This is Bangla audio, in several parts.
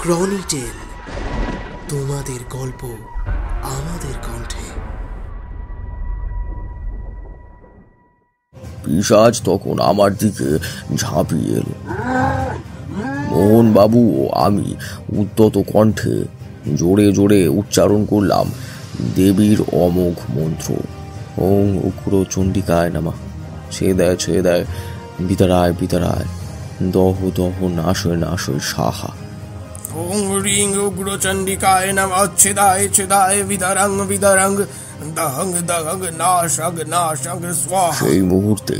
ক্রনিটেল, তোমাদের গল্প আমাদের কণ্ঠে। পিশাচ তখন আমার দিকে ঝাঁপিয়ে এলো। মোহনবাবু ও আমি উদ্যত কণ্ঠে জোরে জোরে উচ্চারণ করলাম দেবীর অমোঘ মন্ত্র, ওং উগ্র চণ্ডিকায় নমঃ। ছেদায় ছেদায় বিতারায় বিতারায়, দহ দহ নাশয় নাশয় সাহা। ওং রিং উগ্র চণ্ডিকায় নমঃ। ছেদায় ছেদায় বিদারাং বিদারাং, দহং দহং নাশং নাশং স্বাহা। সেই মুহূর্তে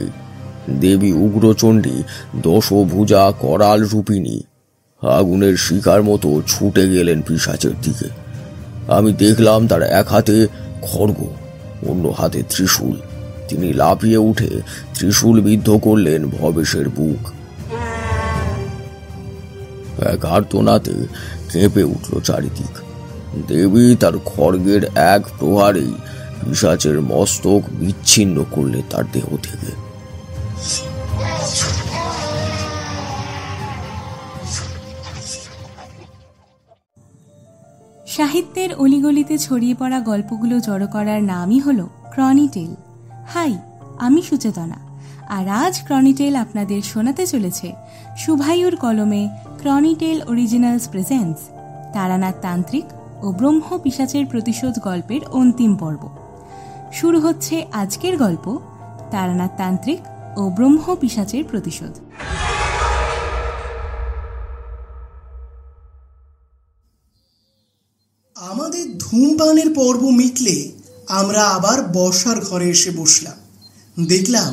দেবী উগ্রচণ্ডী দশভুজা করাল রূপিণী আগুনের শিকার মতো ছুটে গেলেন পিশাচের দিকে। আমি দেখলাম তার এক হাতে খড়গ, অন্য হাতে ত্রিশূল। তিনি লাফিয়ে উঠে ত্রিশূল বিদ্ধ করলেন ভবেশের বুক। এক আর্তনাতে কেঁপে উঠল চারিদিক। দেবী তার খড়গের এক প্রহারেই পিশাচের মস্তক বিচ্ছিন্ন করলে তার দেহ থেকে। সাহিত্যের অলিগলিতে ছড়িয়ে পড়া গল্পগুলো জড়ো করার নামই হলো ক্রনিটেল। হাই, আমি সুচেতনা, আর আজ ক্রনিটেল আপনাদের শোনাতে চলেছে শুভায়ুর কলমে ক্রনিটেল অরিজিনালস প্রেজেন্টস তারানাথ তান্ত্রিক ও ব্রহ্ম পিশাচের প্রতিশোধ গল্পের অন্তিম পর্ব। শুরু হচ্ছে আজকের গল্প, তারানাথ তান্ত্রিক ও ব্রহ্ম পিশাচের প্রতিশোধ। আমাদের ধূমপানের পর্ব মিটলে আমরা আবার বসার ঘরে এসে বসলাম। দেখলাম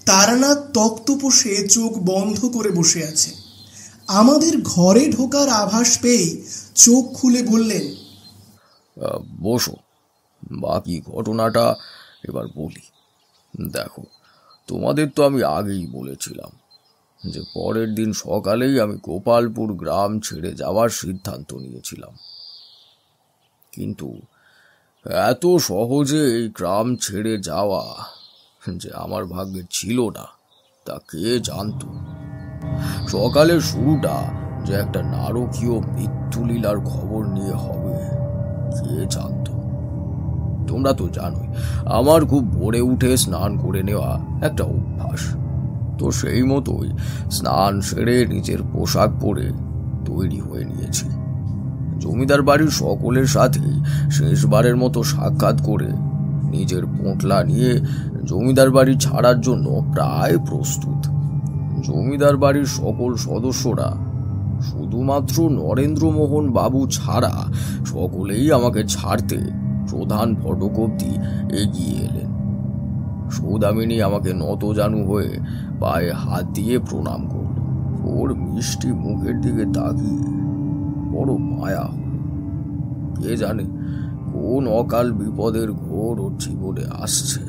তারানাথ তক্তপোষে চোখ বন্ধ করে বসে আছে। আমাদের ঘরে ঢোকার আভাস পেয়ে চোখ খুলে বললেন, বসো, বাকি ঘটনাটা এবার বলি। দেখো, তোমাদের তো আমি আগেই বলেছিলাম যে পরের দিন সকালেই আমি গোপালপুর গ্রাম ছেড়ে যাওয়ার সিদ্ধান্ত নিয়েছিলাম। কিন্তু এত সহজে এই গ্রাম ছেড়ে যাওয়া যে আমার ভাগ্যে ছিল না তা কে জানত। সকালের শুরুটা যে একটা নারকীয় মৃত্যুলীলার খবর নিয়ে হবে কে জানত। তোমরা তো জানোই আমার খুব ভোরে উঠে স্নান করে নেওয়া একটা অভ্যাস। তো সেই মতোই স্নান সেরে নিজের পোশাক পরে তৈরি হয়ে নিয়েছি। জমিদার বাড়ির সকলের সাথে শেষবারের মতো সাক্ষাৎ করে নিজের পোঁটলা নিয়ে জমিদার বাড়ি ছাড়ার জন্য প্রায় প্রস্তুত। জমিদার বাড়ির সকল সদস্যরা, শুধুমাত্র নরেন্দ্রমোহন বাবু ছাড়া সকলেই আমাকে ছাড়তে প্রধান ফটক অবধি এগিয়ে এলেন। সৌদামিনী আমাকে নতজানু হয়ে পায়ে হাত দিয়ে প্রণাম করল। ওর মিষ্টি মুখের দিকে তাকিয়ে বড় মায়া হল। কে জানে কোন অকাল বিপদের ঘোর ওর জীবনে আসছে।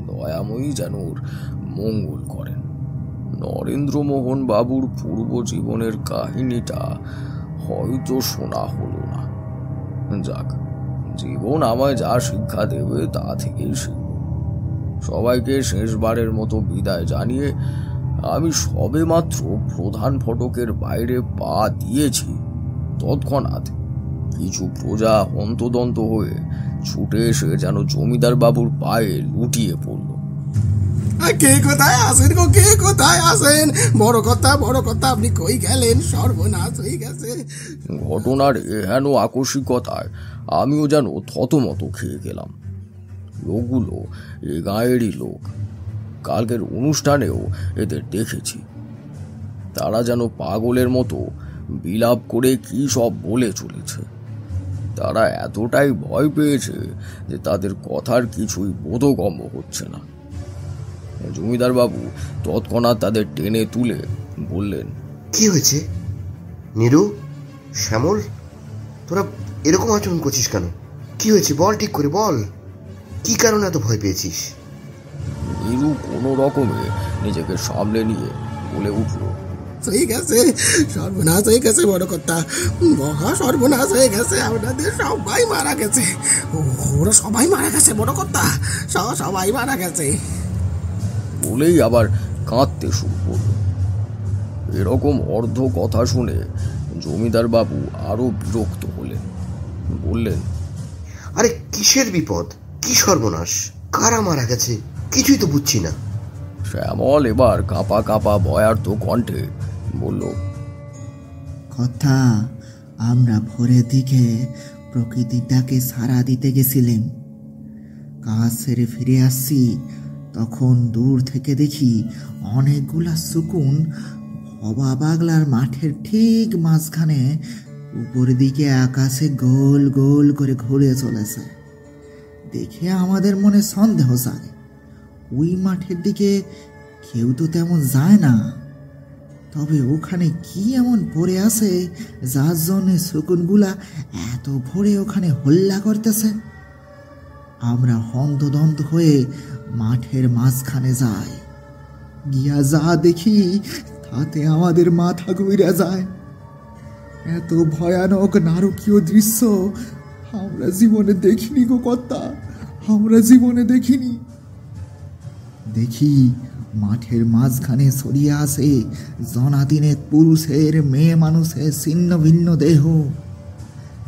দয়াময়ী যেন ওর মঙ্গল করেন। নরেন্দ্রমোহন বাবুর পূর্ব জীবনের কাহিনীটা হয়তো শোনা হলো না। যাক, জীবন আমায় যা শিক্ষা দেবে তা থেকেই শিখব। সবাইকে শেষবারের মতো বিদায় জানিয়ে আমি সবে মাত্র প্রধান ফটকের বাইরে পা দিয়েছি, তৎক্ষণাৎ কিছু প্রজা হন্তদন্ত হয়ে ছুটে এসে যেন জমিদার বাবুর পায়ে লুটিয়ে পড়ল। কে কোথায় আসেন গো, কে কোথায় আসেন? বড় কথা, বড় কথা, আপনি কই গেলেন? সর্বনাশ হয়ে গেছে। ঘটনার এহেন আকস্মিকতায় আমিও যেন থতমত খেয়ে গেলাম। লোকগুলো এ গাঁয়েরই লোক, কালকের অনুষ্ঠানেও এদের দেখেছি। তারা যেন পাগলের মতো বিলাপ করে কি সব বলে চলেছে। তারা এতটাই ভয় পেয়েছে যে তাদের কথার কিছুই বোধগম্য হচ্ছে না। জমিদার বাবু তৎক্ষণাৎ তাদের টেনে তুলে বললেন, কি হয়েছে নীরু, শ্যামল, তোরা এরকম আচরণ করছিস কেন? কি হয়েছে বল, ঠিক করে বল, কি কারণে এত ভয় পেয়েছিস? নীরু কোনো রকমে নিজেকে সামলে নিয়ে বলে উঠল, হয়ে গেছে, সর্বনাশ হয়ে গেছে, বড় কথা, মহা সর্বনাশ হয়ে গেছে। আপনাদের সবাই মারা গেছে, ওরা সবাই মারা গেছে, বড় কথা, সবাই মারা গেছে। বলেই আবার কাঁদতে শুরু করল। এরকম অর্ধ কথা শুনে জমিদার বাবু আরো বিরক্ত হলেন, বললেন, আরে কিসের বিপদ, কি সর্বনাশ, কারা মারা গেছে, কিছুই তো বুঝছি না। শ্যামল এবার কাঁপা কাঁপা ভয়ার্থ কণ্ঠে বলল, কথা, আমরা ভোরের দিকে প্রকৃতিটাকে সাড়া দিতে গেছিলাম। কাজ সেরে ফিরে আসছি, তখন দূর থেকে দেখি অনেকগুলা শকুন ভবা বাগলার মাঠের ঠিক মাঝখানে উপরের দিকে আকাশে গোল গোল করে ঘুরে চলেছে। দেখে আমাদের মনে সন্দেহ জাগে, ওই মাঠের দিকে কেউ তো তেমন যায় না, তবে ওখানে কি এমন পড়ে আছে যার জন্য শকুনগুলা এত ভোরে ওখানে হল্লা করতেছে। আমরা হন্তদন্ত হয়ে মাঠের মাঝখানে যাই, গিয়া যা দেখি তাতে আমাদের মাথা ঘুরে যায়। এত ভয়ানক নারকীয় দৃশ্য আমরা জীবনে দেখিনি গো কর্তা, আমরা জীবনে দেখিনি। দেখি মাঠের মাঝখানে ছড়িয়ে আছে জনাদিনের পুরুষের, মেয়ে মানুষের ছিন্ন ভিন্ন দেহ,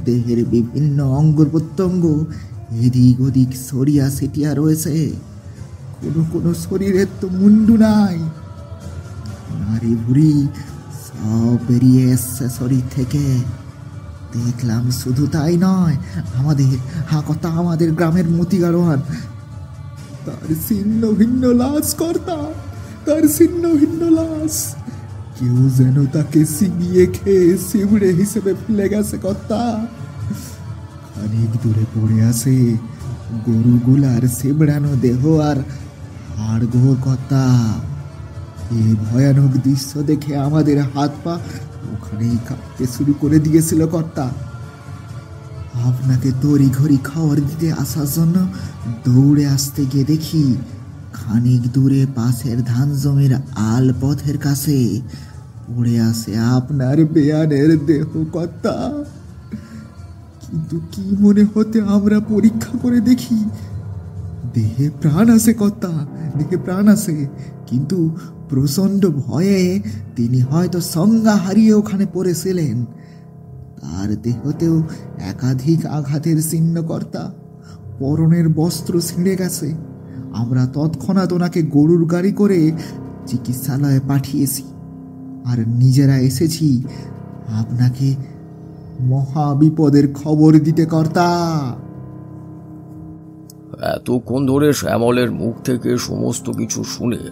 দেহের বিভিন্ন অঙ্গ প্রত্যঙ্গ এদিক ওদিক ছড়িয়া ছিটিয়া রয়েছে। কোনো কোনো শরীরের তো মুন্ডু নাই, নারী ভুড়ি সব বেরিয়ে এসছে শরীর থেকে। দেখলাম শুধু তাই নয়, আমাদের গ্রামের মতি গাড়োয়ান, তার ছিন্ন ভিন্ন লাশ কর্তা, তার ছিন্ন ভিন্ন লাশ। কেউ যেন তাকে চিবিয়ে খেয়ে শিবড়ে হিসেবে ফেলে গেছে কর্তা। খানিক দূরে পড়ে আছে গরুগুলার শিবড়ানো দেহ আর হাড় গোড় কর্তা। এই ভয়ানক দৃশ্য দেখে আমাদের হাত পা ওখানেই কাঁপতে শুরু করে দিয়েছিল কর্তা। আপনাকে তড়ি ঘড়ি খবর দিতে আসার জন্য দৌড়ে আসতে গিয়ে দেখি খানিক দূরে পাশের ধান জমির আল পথের কাছে পড়ে আছে আপনার বেয়ানের দেহ কর্তা। কিন্তু কি মনে হতে আমরা পরীক্ষা করে দেখি দেহে প্রাণ আছে কর্তা, দেহে প্রাণ আছে, কিন্তু প্রচন্ড ভয়ে তিনি হয়তো সংজ্ঞা হারিয়ে ওখানে পড়েছিলেন। তার দেহতেও একাধিক আঘাতের চিহ্ন কর্তা, পরনের বস্ত্র ছিঁড়ে গেছে। আমরা তৎক্ষণাৎ ওনাকে গরুর গাড়ি করে চিকিৎসালয়ে পাঠিয়েছি, আর নিজেরা এসেছি আপনাকে মহা বিপদের খবর দিতে কর্তা। এতক্ষণ ধরে শ্যামলের মুখ থেকে সমস্ত কিছু শুনে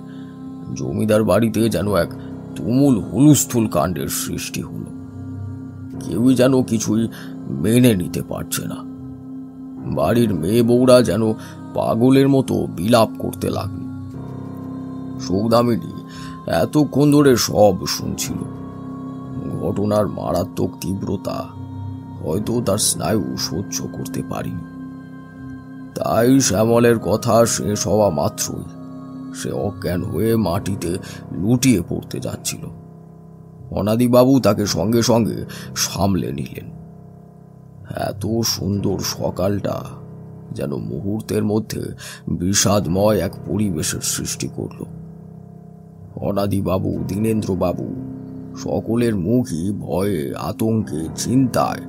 জমিদার বাড়িতে যেন এক তুমুল হুলস্থুল কাণ্ডের সৃষ্টি হলো। কেউই যেন কিছুই মেনে নিতে পারছে না। বাড়ির মেয়ে বউরা যেন পাগলের মতো বিলাপ করতে লাগল। সৌদামিনী এতক্ষণ ধরে সব শুনছিল। ঘটনার মারাত্মক তীব্রতা হয়তো তার স্নায়ু সহ্য করতে পারেনি। তাই শ্যামলের কথা শেষ হওয়া মাত্রই সে অজ্ঞান হয়ে মাটিতে লুটিয়ে পড়তে যাচ্ছিল। অনাদিবাবু তাকে সঙ্গে সঙ্গে সামলে নিলেন। এত সুন্দর সকালটা যেন মুহূর্তের মধ্যে বিষাদময় এক পরিবেশের সৃষ্টি করল। অনাদিবাবু, দীনেন্দ্রবাবু সকলের মুখই ভয়ে, আতঙ্কে, চিন্তায়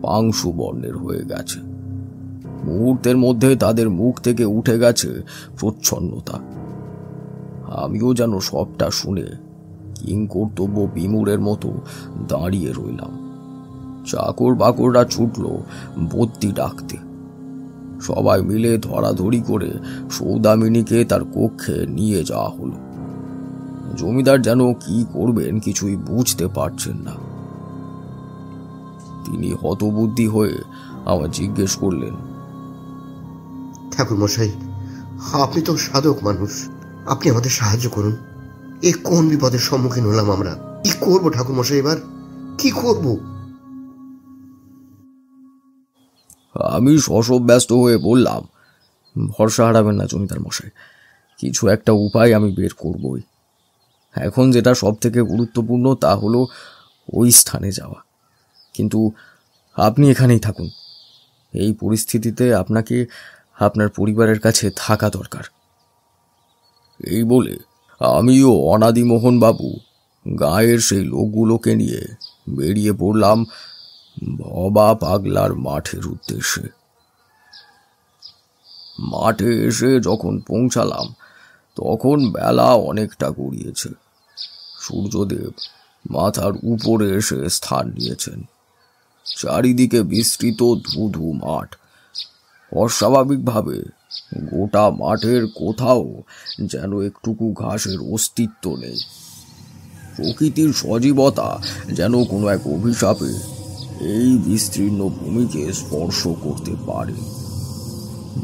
পাংশু বর্ণের হয়ে গেছে। মুহূর্তের মধ্যে তাদের মুখ থেকে উঠে গেছে প্রচ্ছন্নতা। আমিও যেন সবটা শুনে কিংকর্তব্য বিমূঢ়ের মতো দাঁড়িয়ে রইলাম। চাকর বাকররা ছুটল বদ্যি ডাকতে। সবাই মিলে ধরাধরি করে সৌদামিনীকে তার কক্ষে নিয়ে যাওয়া হলো। জমিদার যেন কি করবেন কিছুই বুঝতে পারছেন না। তিনি হতবুদ্ধি হয়ে আমার জিজ্ঞেস করলেন, ঠাকুর মশাই, আপনি তো সাধক মানুষ, আপনি আমাদের সাহায্য করুন। এ কোন বিপদের সম্মুখীন হলাম আমরা, কি করবো ঠাকুর মশাই, এবার কি করব? আমি শশব ব্যস্ত হয়ে বললাম, ভরসা হারাবেন না জমিদার মশাই, কিছু একটা উপায় আমি বের করবই। এখন যেটা সব থেকে গুরুত্বপূর্ণ তা হলো ওই স্থানে যাওয়া। কিন্তু আপনি এখানেই থাকুন। এই পরিস্থিতিতে আপনাকে আপনার পরিবারের কাছে থাকা দরকার। এই বলে আমিও অনাদিমোহন বাবু গাঁয়ের সেই লোকগুলোকে নিয়ে বেরিয়ে পড়লাম ভবা পাগলার মাঠের উদ্দেশ্যে। মাঠে এসে যখন পৌঁছালাম তখন বেলা অনেকটা গড়িয়েছে। সূর্যদেব মাথার উপরে এসে স্থান নিয়েছেন। চারিদিকে বিস্তৃত ধুধু মাঠ। অস্বাভাবিকভাবে গোটা মাঠের কোথাও যেন একটুকু ঘাসের অস্তিত্ব নেই। প্রকৃতির সজীবতা যেন কোনো এক অভিশাপে এই বিস্তীর্ণ ভূমিকে স্পর্শ করতে পারে।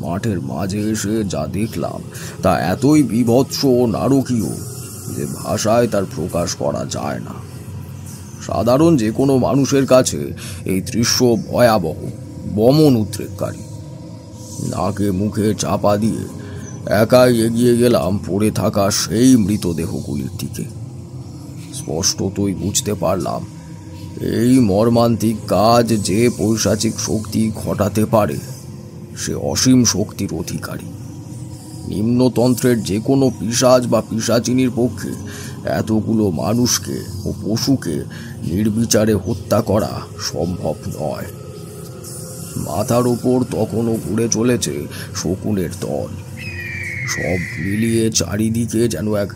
মাঠের মাঝে এসে যা দেখলাম তা এতই বীভৎস ও নারকীয় যে ভাষায় তার প্রকাশ করা যায় না। সাধারণ যে কোনো মানুষের কাছে এই দৃশ্য ভয়াবহ, বমন উদ্রেককারী। নাকে মুখে চাপা দিয়ে একাই এগিয়ে গেলাম পড়ে থাকা সেই মৃতদেহগুলির দিকে। স্পষ্টতই বুঝতে পারলাম এই মর্মান্তিক কাজ যে পৈশাচিক শক্তি ঘটাতে পারে সে অসীম শক্তির অধিকারী। নিম্নতন্ত্রের যে কোনো পিশাচ বা পিশাচিনীর পক্ষে এতগুলো মানুষকে ও পশুকে নির্বিচারে হত্যা করা সম্ভব নয়। মাথার ওপর তখনও ঘুরে চলেছে শকুনের দল। সব মিলিয়ে চারিদিকে যেন এক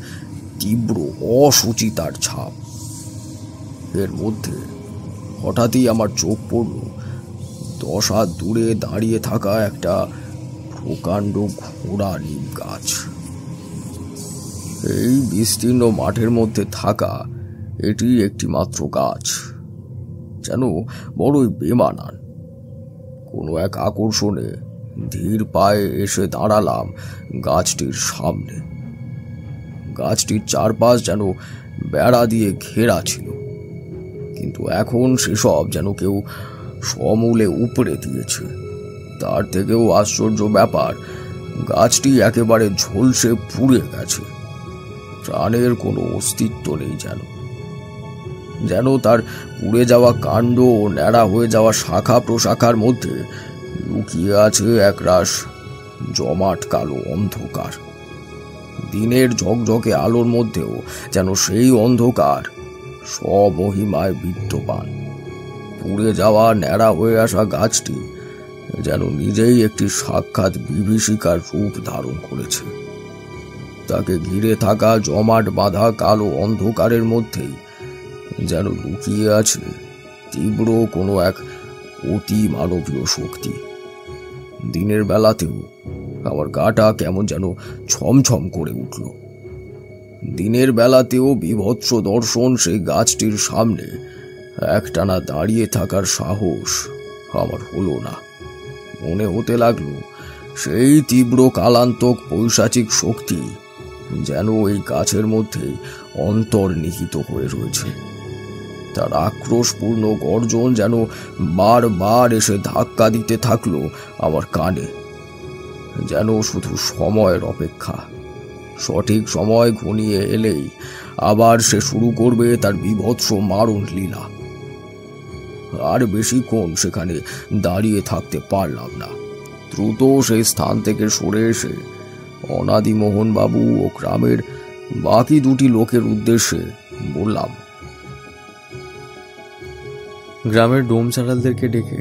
তীব্র অসুচিতার ছাপ। এর মধ্যে হঠাৎই আমার চোখ পড়ল 10 হাত দূরে দাঁড়িয়ে থাকা একটা প্রকাণ্ড ঘোড়া নিম গাছ। এই বিস্তীর্ণ মাঠের মধ্যে থাকা এটি একটি মাত্র গাছ, যেন বড়ই বেমানান। কোনো এক আকর্ষণে ধীর পায়ে এসে দাঁড়ালাম গাছটির সামনে। গাছটির চারপাশ যেন বেড়া দিয়ে ঘেরা ছিল, কিন্তু এখন সেসব যেন কেউ সমূলে উপড়ে দিয়েছে। তার থেকেও আশ্চর্য ব্যাপার, গাছটি একেবারে ঝলসে পুড়ে গেছে। প্রাণের কোনো অস্তিত্ব নেই যেন তার পুড়ে যাওয়া কাণ্ড ও ন্যাড়া হয়ে যাওয়া শাখা প্রশাখার মধ্যে লুকিয়ে আছে একরাশ জমাট কালো অন্ধকার। দিনের ঝকঝকে আলোর মধ্যেও যেন সেই অন্ধকার স্বমহিমায় বিদ্যমান। পুড়ে যাওয়া ন্যাড়া হয়ে আসা গাছটি যেন নিজেই একটি সাক্ষাৎ বিভীষিকার রূপ ধারণ করেছে। তাকে ঘিরে থাকা জমাট বাঁধা কালো অন্ধকারের মধ্যেই যেন লুকিয়ে আছে তীব্র কোনো এক অতি মানবীয় শক্তি। দিনের বেলাতেও আমার গাটা কেমন যেন ছমছম করে উঠল। দিনের বেলাতেও বীভৎস দর্শন সেই গাছটির সামনে একটানা দাঁড়িয়ে থাকার সাহস আমার হলো না। মনে হতে লাগলো সেই তীব্র কালান্তক পৈশাচিক শক্তি যেন এই গাছের মধ্যে অন্তর্নিহিত হয়ে রয়েছে। তার আক্রোশপূর্ণ গর্জন যেন বারবার এসে ধাক্কা দিতে থাকলো আমার কানে। যেন শুধু সময়ের অপেক্ষা। সঠিক সময় ঘনিয়ে এলেই আবার সে শুরু করবে তার বীভৎস মারণ লীলা। আর বেশিক্ষণ সেখানে দাঁড়িয়ে থাকতে পারলাম না। দ্রুত সেই স্থান থেকে সরে এসে অনাদিমোহন বাবু ও গ্রামের বাকি দুটি লোকের উদ্দেশ্যে বললাম, গ্রামের ডোম চাঁড়ালদেরকে ডেকে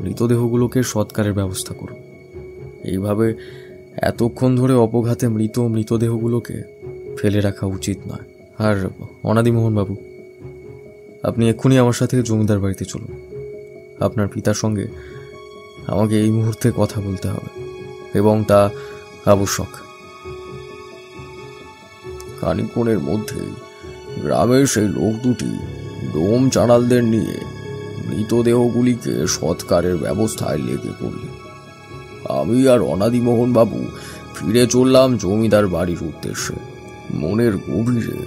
মৃতদেহগুলোকে সৎকারের ব্যবস্থা করুন। এইভাবে এতক্ষণ ধরে অপঘাতে মৃতদেহগুলোকে ফেলে রাখা উচিত নয়। আর অনাদিমোহন বাবু, আপনি এক্ষুনি আমার সাথে জমিদার বাড়িতে চলুন। আপনার পিতার সঙ্গে আমাকে এই মুহূর্তে কথা বলতে হবে, এবং তা আবশ্যক। খানিকক্ষণের মধ্যেই গ্রামের সেই লোক দুটি ডোম চাঁড়ালদের নিয়ে মৃতদেহগুলিকে সৎকারের ব্যবস্থায় লেগে পড়ল। আমি আর অনাদিমোহন বাবু ফিরে চললাম জমিদার বাড়ির উদ্দেশ্যে। মনের গভীরে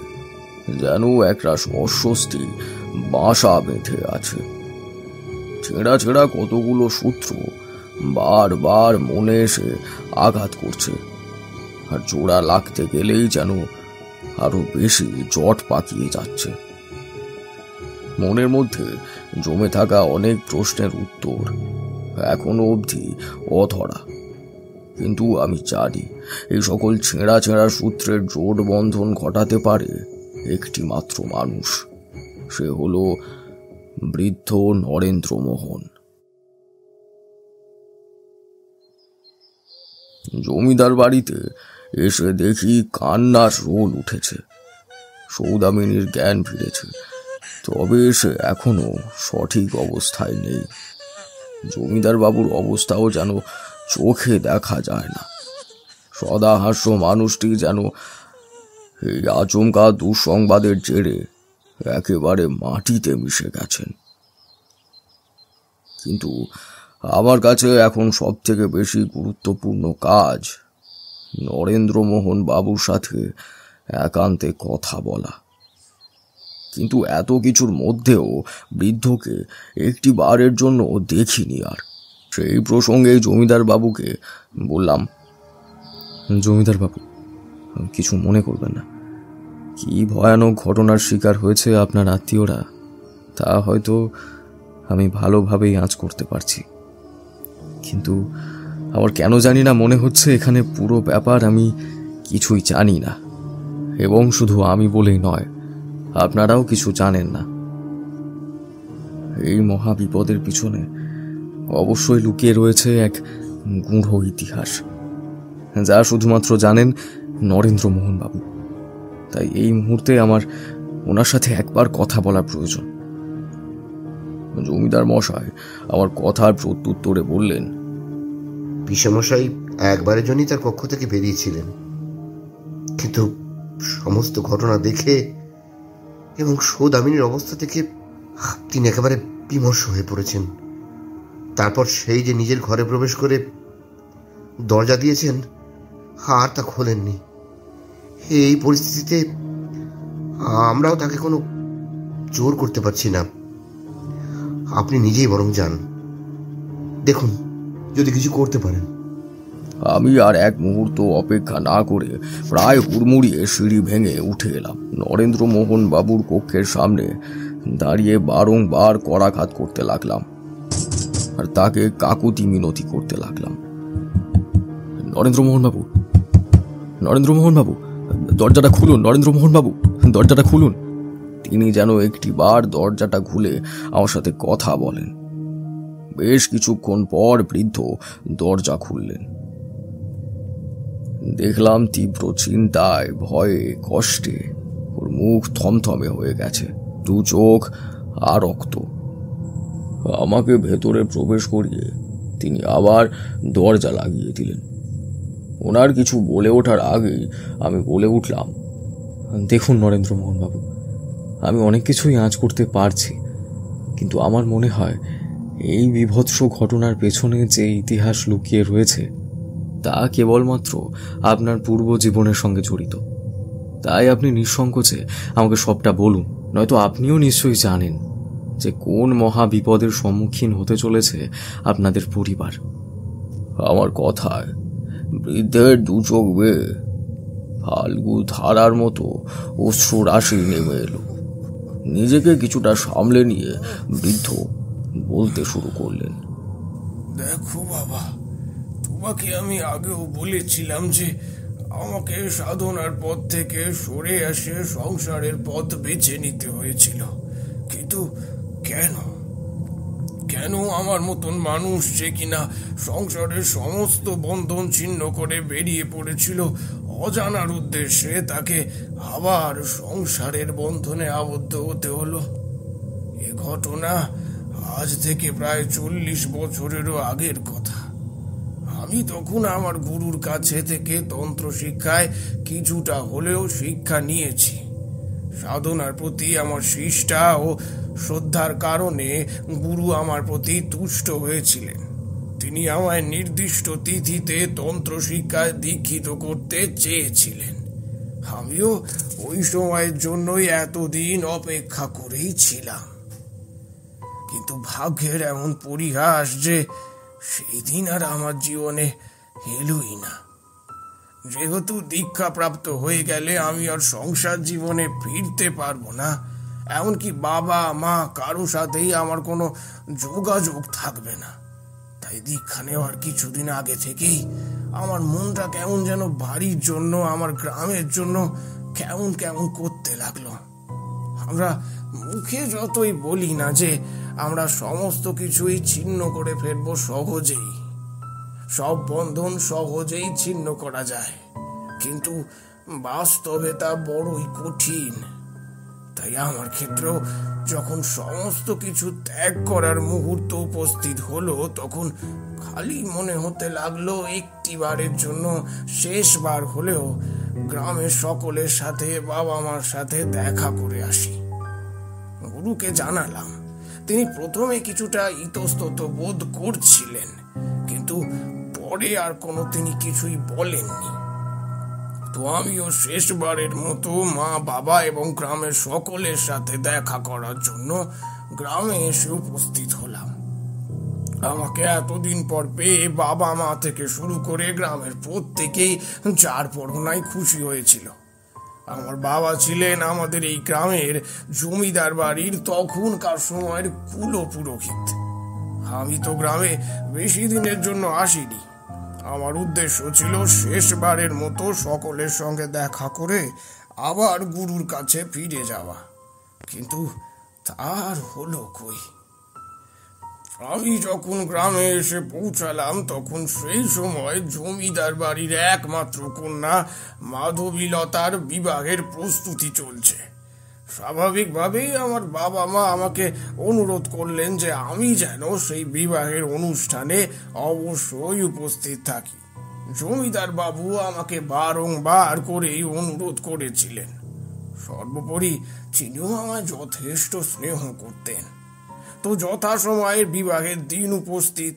যেন একরাশ অস্বস্তি বাসা বেঁধে আছে। ছেঁড়া ছেঁড়া কতগুলো সূত্র বারবার মনে এসে আঘাত করছে, আর জোড়া লাগতে গেলেই যেন আরো বেশি জট পাকিয়ে যাচ্ছে। মনের মধ্যে জমে থাকা অনেক প্রশ্নের উত্তর এখনো অবধি অধরা, কিন্তু আমি জানি এই সকল ছেঁড়া ছেঁড়া সূত্রের জোট বন্ধন ঘটাতে পারে একটি মাত্র মানুষ। সে হলো বৃদ্ধ নরেন্দ্রমোহন। জমিদার বাড়িতে এসে দেখি কান্নার রোল উঠেছে। সৌদামিনীর জ্ঞান ফিরেছে, তবে সে এখনো সঠিক অবস্থায় নেই। জমিদার বাবুর অবস্থাও যেন চোখে দেখা যায় না। সদাহাস্য মানুষটি যেন এই আচমকা দুঃসংবাদের জেরে একেবারে মাটিতে মিশে গেছেন। কিন্তু আমার কাছে এখন সব থেকে বেশি গুরুত্বপূর্ণ কাজ নরেন্দ্রমোহন বাবুর সাথে একান্তে কথা বলা। কিন্তু এত কিছুর মধ্যেও বৃদ্ধকে একটি বারের জন্য দেখিনি। আর সেই প্রসঙ্গে জমিদার বাবুকে বললাম, জমিদার বাবু, কিছু মনে করবেন না। কি ভয়ানক ঘটনার শিকার হয়েছে আপনার আত্মীয়রা, তা হয়তো আমি ভালোভাবেই আঁচ করতে পারছি, কিন্তু আমার কেন জানি না মনে হচ্ছে এখানে পুরো ব্যাপার আমি কিছুই জানি না, এবং শুধু আমি বলেই নয়, আপনারাও কিছু জানেন না। এই মহা বিপদের পিছনে অবশ্যই লুকিয়ে রয়েছে এক গূঢ় ইতিহাস, যা শুধুমাত্র জানেন নরেন্দ্রমোহন বাবু। তাই এই মুহূর্তে আমার ওনার সাথে একবার কথা বলার প্রয়োজন। জমিদার মশাই আমার কথার প্রত্যুত্তরে বললেন, পিসেমশাই একবারের জন্যই তার কক্ষ থেকে বেরিয়েছিলেন, কিন্তু সমস্ত ঘটনা দেখে এবং সৌদামিনীর অবস্থা থেকে তিনি একেবারে বিমর্ষ হয়ে পড়েছেন। তারপর সেই যে নিজের ঘরে প্রবেশ করে দরজা দিয়েছেন, আর তা খোলেননি। এই পরিস্থিতিতে আমরাও তাকে কোনো জোর করতে পারছি না। আপনি নিজেই বরং যান, দেখুন যদি কিছু করতে পারেন। আমি আর এক মুহূর্ত অপেক্ষা না করে প্রায় হুড়মুড়িয়ে সিঁড়ি ভেঙে উঠে এলাম। নরেন্দ্রমোহন বাবুর কক্ষের সামনে দাঁড়িয়ে বারংবার করাঘাত করতে লাগলাম, আর তাকে কাকুতি মিনতি করতে লাগলাম। নরেন্দ্রমোহন বাবু, নরেন্দ্রমোহন বাবু, দরজাটা খুলুন। নরেন্দ্রমোহন বাবু, দরজাটা খুলুন। তিনি যেন একটি বার দরজাটা খুলে আমার সাথে কথা বলেন। বেশ কিছুক্ষণ পর বৃদ্ধ দরজা খুললেন। দেখলাম তীব্র চিন্তায়, ভয়ে, কষ্টে ওর মুখ থমথমে হয়ে গেছে, দু চোখ আর রক্ত। আমাকে ভেতরে প্রবেশ করিয়ে তিনি আবার দরজা লাগিয়ে দিলেন। ওনার কিছু বলে ওঠার আগেই আমি বলে উঠলাম, দেখুন নরেন্দ্রমোহন বাবু, আমি অনেক কিছুই আঁচ করতে পারছি, কিন্তু আমার মনে হয় এই বিভৎস ঘটনার পেছনে যে ইতিহাস লুকিয়ে রয়েছে তা কেবলমাত্র আপনার পূর্ব জীবনের সঙ্গে জড়িত। তাই আপনি নিঃসংকোচে আমাকে সবটা বলুন, নয়তো আপনিও নিশ্চয়ই জানেন যে কোন মহা বিপদের সম্মুখীন হতে চলেছে আপনাদের পরিবার। আমার কথায় বৃদ্ধের দু চোখ বেয়ে ফাল্গু ধারার মতো অশ্রু রাশি নেমে এলো। নিজেকে কিছুটা সামলে নিয়ে বৃদ্ধ বলতে শুরু করলেন, দেখো বাবা, তোমাকে আমি আগেও বলেছিলাম যে আমাকে সাধনার পথ থেকে সরে এসে সংসারের পথ বেছে নিতে হয়েছিল। কিন্তু কেন কেন আমার মতন মানুষ যে কিনা সংসারের সমস্ত বন্ধন ছিন্ন করে বেরিয়ে পড়েছিল অজানার উদ্দেশ্যে, তাকে আবার সংসারের বন্ধনে আবদ্ধ হতে হলো। এ ঘটনা আজ থেকে প্রায় 40 বছরেরও আগের কথা। আমি তখন আমার গুরুর কাছে থেকে তন্ত্র শিক্ষায় কিছুটা হলেও শিক্ষা নিয়েছি। সাধনার প্রতি আমার সৃষ্টা ও শ্রদ্ধার কারণে গুরু আমার প্রতি তুষ্ট হয়েছিলেন। তিনি আমায় নির্দিষ্ট তিথিতে তন্ত্র শিক্ষায় দীক্ষিত করতে চেয়েছিলেন। আমিও ওই সময়ের জন্যই এতদিন অপেক্ষা করেই ছিলাম। কিন্তু ভাগ্যের এমন পরিহাস যে সেই দিন আর আমার জীবনে এলোই না। যেহেতু দীক্ষা প্রাপ্ত হয়ে গেলে আমি আর সংসার জীবনে ফিরতে পারবো না, এমনকি বাবা মা কারো সাথেই আমার কোনো যোগাযোগ থাকবে না। তাই দীক্ষা নেওয়ার কিছুদিন আগে থেকেই আমার মনটা কেমন যেন বাড়ির জন্য, আমার গ্রামের জন্য কেমন কেমন করতে লাগলো। আমরা মুখে যতই বলি না যে আমরা সমস্ত কিছুই ছিন্ন করে ফেলবো সহজেই, সব বন্ধন সহজেই ছিন্ন করা যায়, কিন্তু বাস্তবে তা বড়ই কঠিন। তাই আমার ক্ষেত্রেও যখন সমস্ত কিছু ত্যাগ করার মুহূর্ত উপস্থিত হলো, তখন খালি মনে হতে লাগলো একটি বারের জন্য, শেষবার হলেও গ্রামের সকলের সাথে, বাবা মার সাথে দেখা করে আসি। গুরুকে জানালাম। তিনি প্রথমে কিছুটা ইতস্তত বোধ করছিলেন, কিন্তু পরে আর তিনি কিছুই বলেননি। তো আমিও শেষবারের মতো মা, বাবা এবং গ্রামের সকলের সাথে দেখা করার জন্য গ্রামে এসে উপস্থিত হলাম। আমাকে এতদিন পর পেয়ে বাবা মা থেকে শুরু করে গ্রামের প্রত্যেকেই যার পরনাই খুশি হয়েছিল। আমার বাবা ছিলেন আমাদের এই গ্রামের জমিদার বাড়ির তখনকার সময়ের কুলো পুরোহিত। আমি তো গ্রামে বেশি দিনের জন্য আসিনি। আমার উদ্দেশ্য ছিল শেষবারের মতো সকলের সঙ্গে দেখা করে আবার গুরুর কাছে ফিরে যাওয়া, কিন্তু তার হলো কই। আমি যখন গ্রামে এসে পৌঁছালাম, তখন সেই সময় জমিদার বাড়ির একমাত্র কন্যা মাধবীলতার বিবাহের প্রস্তুতি চলছে। স্বাভাবিকভাবেই আমার বাবা মা আমাকে অনুরোধ করলেন যে আমি যেন সেই বিবাহের অনুষ্ঠানে অবশ্যই উপস্থিত থাকি। জমিদার বাবু আমাকে বারংবার করেই অনুরোধ করেছিলেন। সর্বোপরি তিনিও আমায় যথেষ্ট স্নেহ করতেন। তো যথাসময়ের বিবাহের দিন উপস্থিত।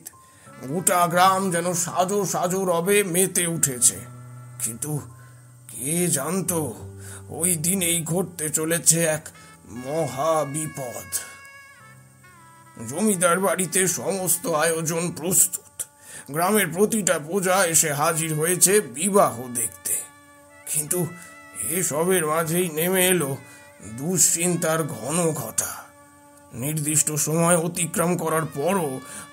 গোটা গ্রাম যেন সাজো সাজো রবে মেতে উঠেছে, কিন্তু কে জানতো ওই দিনেই ঘটতে চলেছে এক মহা বিপদ। জমিদার বাড়িতে সমস্ত আয়োজন প্রস্তুত। গ্রামের প্রতিটা প্রজা এসে হাজির হয়েছে বিবাহ দেখতে, কিন্তু এসবের মাঝেই নেমে এলো দুশ্চিন্তার ঘন ঘটা। নির্দিষ্ট সময় অতিক্রম করার পরও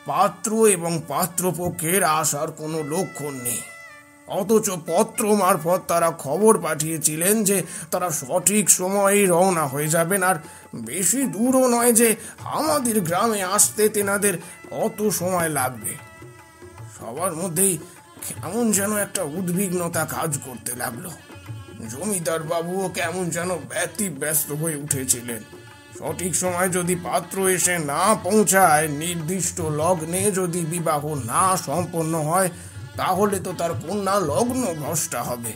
পাত্র এবং পাত্রপক্ষের আসার কোনো লক্ষণ নেই, অথচ পত্র মারফত তারা খবর পাঠিয়েছিলেন যে তারা সঠিক সময়ে রওনা হয়ে যাবেন, আর বেশি দূরও নয় যে আমাদের গ্রামে আসতে তেনাদের অত সময় লাগবে। সবার মধ্যেই কেমন যেন একটা উদ্বিগ্নতা কাজ করতে লাগলো। জমিদার বাবুও কেমন যেন ব্যতিব্যস্ত হয়ে উঠেছিলেন। সঠিক সময় যদি পাত্র এসে না পৌঁছায়, নির্দিষ্ট লগ্নে যদি বিবাহ না সম্পন্ন হয়, তাহলে তো তার কন্যা লগ্ন ভ্রষ্টা হবে।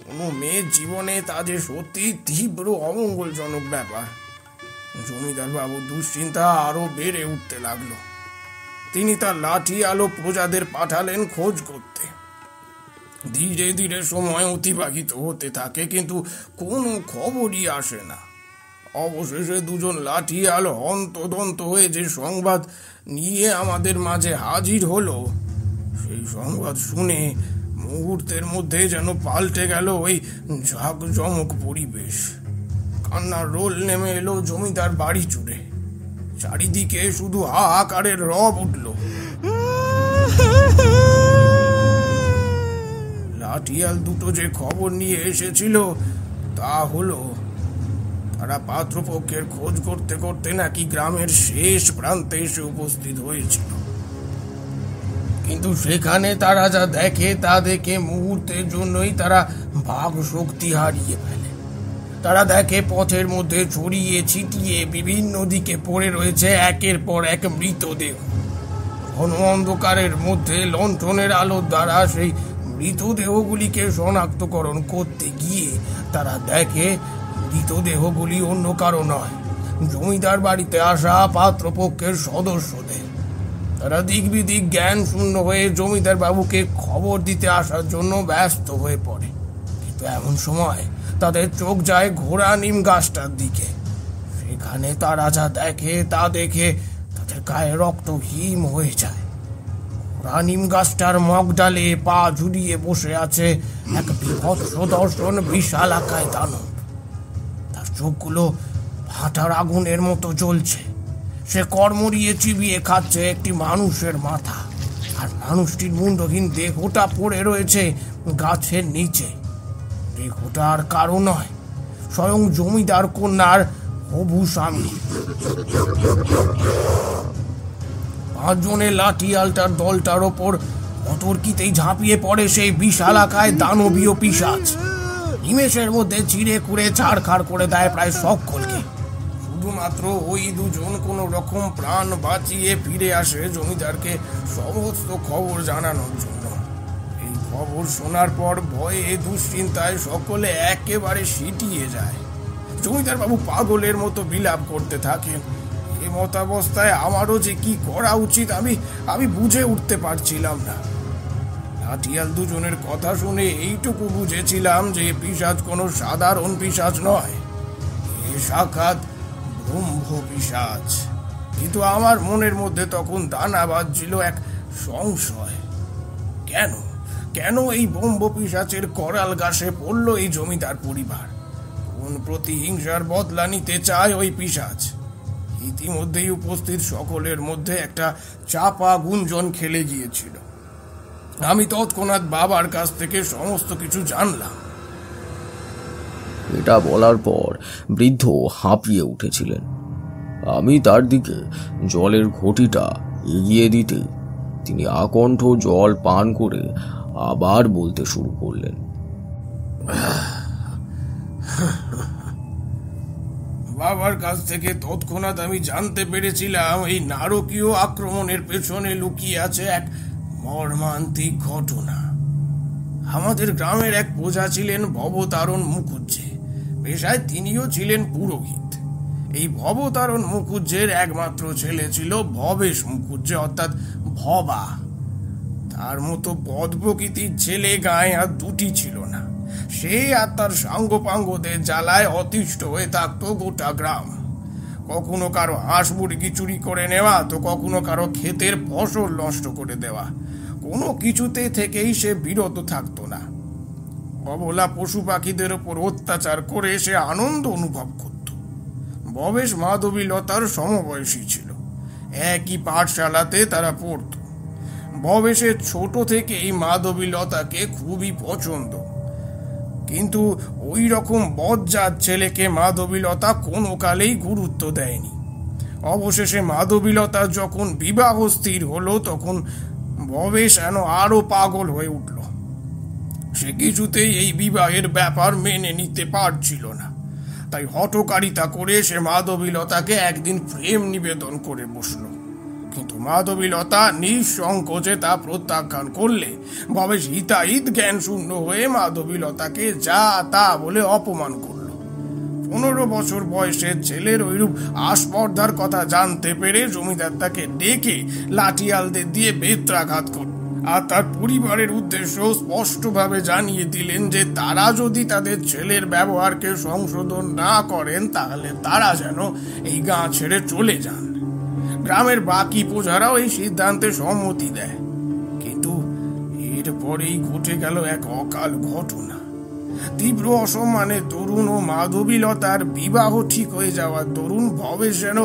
কোনো মেয়ের জীবনে তা যে সত্যি তীব্র অমঙ্গলজনক ব্যাপার। জমিদার বাবু দুশ্চিন্তা আরো বেড়ে উঠতে লাগলো। তিনি তার লাঠি আলো প্রজাদের পাঠালেন খোঁজ করতে। ধীরে ধীরে সময় অতিবাহিত হতে থাকে, কিন্তু কোনো খবরই আসে না। অবশেষে দুজন লাঠি আলো হন্তদন্ত হয়ে যে সংবাদ নিয়ে আমাদের মাঝে হাজির হলো, সেই সংবাদ শুনে মুহূর্তের মধ্যে যেন পাল্টে গেল ওই জাঁকজমক পরিবেশ। কান্নার রোল নেমে এলো জমিদার বাড়ি জুড়ে। চারিদিকে শুধু হাহাকারের রব উঠল। লাঠিয়াল দুটো যে খবর নিয়ে এসেছিল তা হলো, তারা পাত্রপক্ষের খোঁজ করতে করতে নাকি গ্রামের শেষ প্রান্তে এসে উপস্থিত হয়েছিল। কিন্তু সেখানে তারা যা দেখে তা দেখে মুহূর্তের জন্যই তারা ভাব শক্তি হারিয়ে ফেলে। তারা দেখে পথের মধ্যে ছড়িয়ে ছিটিয়ে বিভিন্ন দিকে পড়ে রয়েছে একের পর এক মৃতদেহ। ঘন অন্ধকারের মধ্যে লণ্ঠনের আলোর দ্বারা সেই মৃতদেহগুলিকে শনাক্তকরণ করতে গিয়ে তারা দেখে মৃতদেহগুলি অন্য কারো নয়, জমিদার বাড়িতে আসা পাত্রপক্ষের সদস্যদের। তারা দিক বিদিক জ্ঞান শূন্য হয়ে জমিদার বাবুকে খবর দিতে আসার জন্য ব্যস্ত হয়ে পড়ে। কিন্তু এমন সময় তাদের চোখ যায় ঘোড়া নিম গাছটার দিকে। সেখানে তারা যা দেখে তা দেখে তাদের গায়ে রক্ত হিম হয়ে যায়। ঘোড়া নিম গাছটার মগডালে পা ঝুলিয়ে বসে আছে এক বিভৎস দর্শন বিশাল আকায় দানব। তার চোখগুলো ভাটার আগুনের মতো জ্বলছে। সে কর্মরিয়ে চিবিয়ে খাচ্ছে একটি মানুষের মাথা, আর মানুষটির মুন্ডহীন দেহটা পড়ে রয়েছে গাছের নিচে। দেহটা আর কারো নয়, স্বয়ং জমিদার কন্যার হবু স্বামী। 5 জনের লাঠিয়ালটার দলটার ওপর অতর্কিতেই ঝাঁপিয়ে পড়ে সেই বিশালাকায় দানবীয় পিশাচ। নিমেষের মধ্যে চিড়ে কুড়ে ছাড়খাড় করে দেয় প্রায় সকলকে। শুধুমাত্র ওই 2 জন কোনো রকম প্রাণ বাঁচিয়ে ফিরে আসে জমিদারকে সমস্ত খবর জানানোর জন্য। এই খবর শোনার পর ভয়ে দুশ্চিন্তায় সকলে একেবারে সিটিয়ে যায়। জমিদার বাবু পাগলের মতো বিলাপ করতে থাকেন। এই মতাবস্থায় আমারও যে কি করা উচিত আমি বুঝে উঠতে পারছিলাম না। লাঠিয়াল 2 জনের কথা শুনে এইটুকু বুঝেছিলাম যে পিশাচ কোনো সাধারণ পিশাচ নয়, এ সাক্ষাৎ ব্রহ্ম পিশাচ। কিন্তু আমার মনের মধ্যে তখন দানা বাজছিল এক সংশয়। কেন এই ব্রহ্ম পিশাচের করাল গাছে পড়ল এই জমিদার পরিবার? কোন প্রতিহিংসার বদলা নিতে চায় ওই পিশাচ? ইতিমধ্যেই উপস্থিত সকলের মধ্যে একটা চাপা গুঞ্জন খেলে গিয়েছিল। আমি তৎক্ষণাৎ বাবার কাছ থেকে সমস্ত কিছু জানলাম। এটা বলার পর বৃদ্ধ হাঁপিয়ে উঠেছিলেন। আমি তার দিকে জলের ঘটিটা এগিয়ে দিতে তিনি আকণ্ঠ জল পান করে আবার বলতে শুরু করলেন। বাবার কাছ থেকে তৎক্ষণাৎ আমি জানতে পেরেছিলাম এই নারকীয় আক্রমণের পেছনে লুকিয়ে আছে এক মর্মান্তিক ঘটনা। আমাদের গ্রামের এক প্রজা ছিলেন ভবতারণ মুখুজ্জে, পেশায় তিনিও ছিলেন পুরোহিত। এই ভবতারণ মুখুজ্জের একমাত্র ছেলে ছিল ভবেশ মুখুজ্জে, অর্থাৎ ভবা। তার মতো বদ প্রকৃতির ছেলে গায়ে আর 2টি ছিল না। সে আর তার সাঙ্গপাঙ্গদের জ্বালায় অতিষ্ঠ হয়ে থাকতো গোটা গ্রাম। কখনো কারো হাঁস মুরগি চুরি করে নেওয়া, তো কখনো কারো ক্ষেতের ফসল নষ্ট করে দেওয়া। কোনো কিছুতে থেকেই সে বিরত থাকতো না। অবলা পশু পাখিদের ওপর অত্যাচার করে সে আনন্দ অনুভব করত। ভবেশ মাধবীলতার সমবয়সী ছিল, একই পাঠশালাতে তারা পড়ত। ভবেশের ছোট থেকেই মাধবীলতাকে খুবই পছন্দ, কিন্তু ওই রকম বজ্জাত ছেলেকে মাধবীলতা কোনো কালেই গুরুত্ব দেয়নি। অবশেষে মাধবীলতা যখন বিবাহ স্থির হলো, তখন ভবেশ যেন আরো পাগল হয়ে উঠল। সে কিছুতেই এই বিবাহের ব্যাপার মেনে নিতে পারছিল না। তাই হঠকারিতা করে সে মাধবীলতাকে একদিন প্রেম নিবেদন করে বসল। কিন্তু মাধবীলতা নিঃসংকোচে তা প্রত্যাখ্যান করলে ভবেশ হিতাহিত জ্ঞান শূন্য হয়ে মাধবীলতাকে যা তা বলে অপমান করল। 15 বছর বয়সের ছেলের ওইরূপ আস্পর্ধার কথা জানতে পেরে জমিদার তাকে ডেকে লাঠিয়ালদের দিয়ে বেত্রাঘাত করল। আর তার পরিবারের উদ্দেশ্য স্পষ্টভাবে জানিয়ে দিলেন যে তারা যদি তাদের ছেলের ব্যবহারকে সংশোধন না করেন, তাহলে তারা যেন এই গাঁ ছেড়ে চলে যান। গ্রামের বাকি প্রজারাও এই সিদ্ধান্তে সম্মতি দেয়। কিন্তু এরপরেই ঘটে গেল এক অকাল ঘটনা। তীব্র অসম্মানে তরুণ ও মাধবীলতার বিবাহ ঠিক হয়ে যাওয়ার দরুন ভবেশ যেন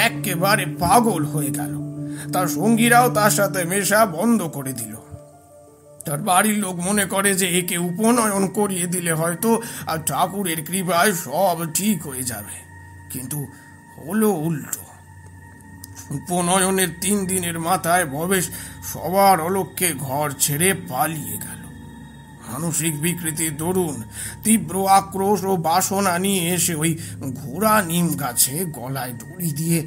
একেবারে পাগল হয়ে গেল। তার সঙ্গীরাও তার সাথে মেশা বন্ধ করে দিল। তার বাড়ির লোক মনে করে যে একে উপনয়ন করিয়ে দিলে হয়তো আর ঠাকুরের কৃপায় সব ঠিক হয়ে যাবে, কিন্তু হলো উল্টো। উপনয়নের 3 দিনের মাথায় ভবেশ সবার অলক্ষ্যে ঘর ছেড়ে পালিয়ে গেল। মানসিক বিকৃতির দরুন তীব্র আক্রোশ ও বাসনা নিয়ে এসে ওই ঘোড়া নিম গাছে গলায় দড়ি দিয়ে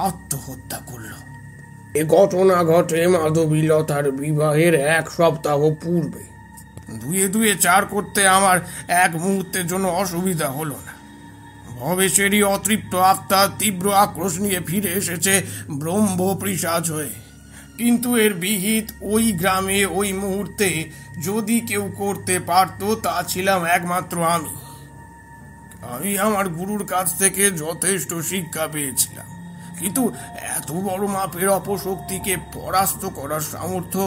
আত্মহত্যা করল। এ ঘটনা ঘটে মাধবীলতার বিবাহের 1 সপ্তাহ পূর্বে। 2-2 4 করতে আমার এক মুহূর্তের জন্য অসুবিধা হলো না। ভবেশেরই অতৃপ্ত আত্মা তীব্র আক্রোশ নিয়ে ফিরে এসেছে ব্রহ্ম পিশাচ হয়ে। কিন্তু এর বিহিত ওই গ্রামে ওই মুহূর্তে যদি কেউ করতে পারত, তা ছিলাম একমাত্র আমি। আমার গুরুর কাছ থেকে যথেষ্ট শিক্ষা পেয়েছিলাম, কিন্তু এত বড় মাপের অপশক্তিকে পরাস্ত করার সামর্থ্য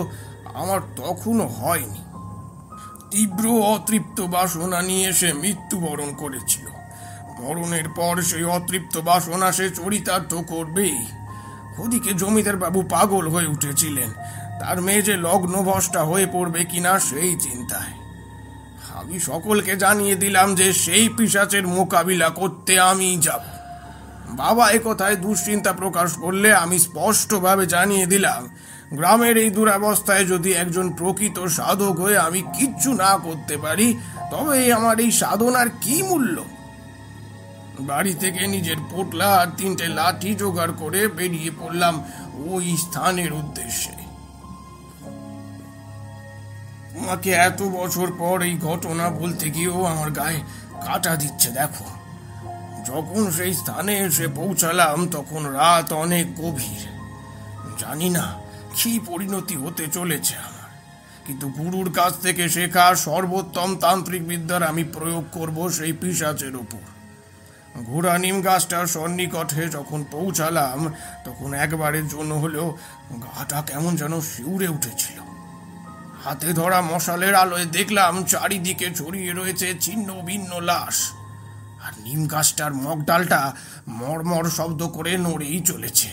আমার তখনও হয়নি। তীব্র অতৃপ্ত বাসনা নিয়ে সে মৃত্যুবরণ করেছিল। মরণের পর সেই অতৃপ্ত বাসনা সে চরিতার্থ করবেই। ওদিকে জমিদার বাবু পাগল হয়ে উঠেছিলেন, তার মেয়ে যে লগ্নভ্রষ্টা হয়ে পড়বে কিনা সেই চিন্তায়। আমি আমি সকলকে জানিয়ে দিলাম যে সেই পিশাচের মোকাবিলা করতে আমি যাব। বাবা এ কথায় দুশ্চিন্তা প্রকাশ করলে আমি স্পষ্টভাবে জানিয়ে দিলাম, গ্রামের এই দুরাবস্থায় যদি একজন প্রকৃত সাধক হয়ে আমি কিচ্ছু না করতে পারি, তবে আমার এই সাধনার কি মূল্য? বাড়ি থেকে নিজের পোটলা আর 3টে লাঠি জোগাড় করে বেরিয়ে পড়লাম ওই স্থানের উদ্দেশ্যে। তোমাকে এত বছর পর এই ঘটনা বলতে গিয়েও আমার গায়ে কাটা দিচ্ছে। দেখো, যখন সেই স্থানে এসে পৌঁছালাম তখন রাত অনেক গভীর। জানি না কি পরিণতি হতে চলেছে আমার, কিন্তু গুরুর কাছ থেকে শেখা সর্বোত্তম তান্ত্রিক বিদ্যার আমি প্রয়োগ করব সেই পিশাচের ওপর। ঘোড়া নিম গাছটার সন্নিকটে যখন পৌঁছালাম তখন একবারের জন্য হলেও গাটা কেমন যেন শিউরে উঠেছিল। হাতে ধরা মশালের আলোয় দেখলাম চারিদিকে ছড়িয়ে রয়েছে ছিন্ন ভিন্ন লাশ, আর নিম গাছটার মগডালটা মরমর শব্দ করে নড়েই চলেছে।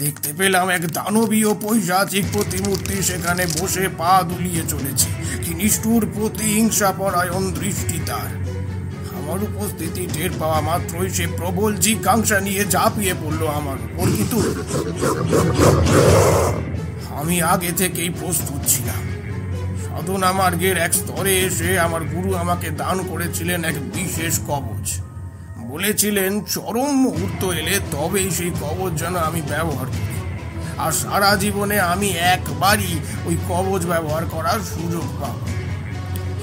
দেখতে পেলাম এক দানবীয় পৈশাচিক প্রতিমূর্তি সেখানে বসে পা দুলিয়ে চলেছে। কি নিষ্ঠুর প্রতিহিংসাপরায়ণ দৃষ্টি তার! আমার উপস্থিতি টের পাওয়া মাত্রই সে প্রবল জিজ্ঞাসা নিয়ে ঝাঁপিয়ে পড়লো আমার উপর, কিন্তু আমি আগে থেকেই প্রস্তুত ছিলাম। সাধনা মার্গের এক স্তরে এসে আমার গুরু আমাকে দান করেছিলেন এক বিশেষ কবচ। বলেছিলেন চরম মুহূর্ত এলে তবেই সেই কবচ যেন আমি ব্যবহার করি, আর সারা জীবনে আমি একবারই ওই কবচ ব্যবহার করার সুযোগ পাব।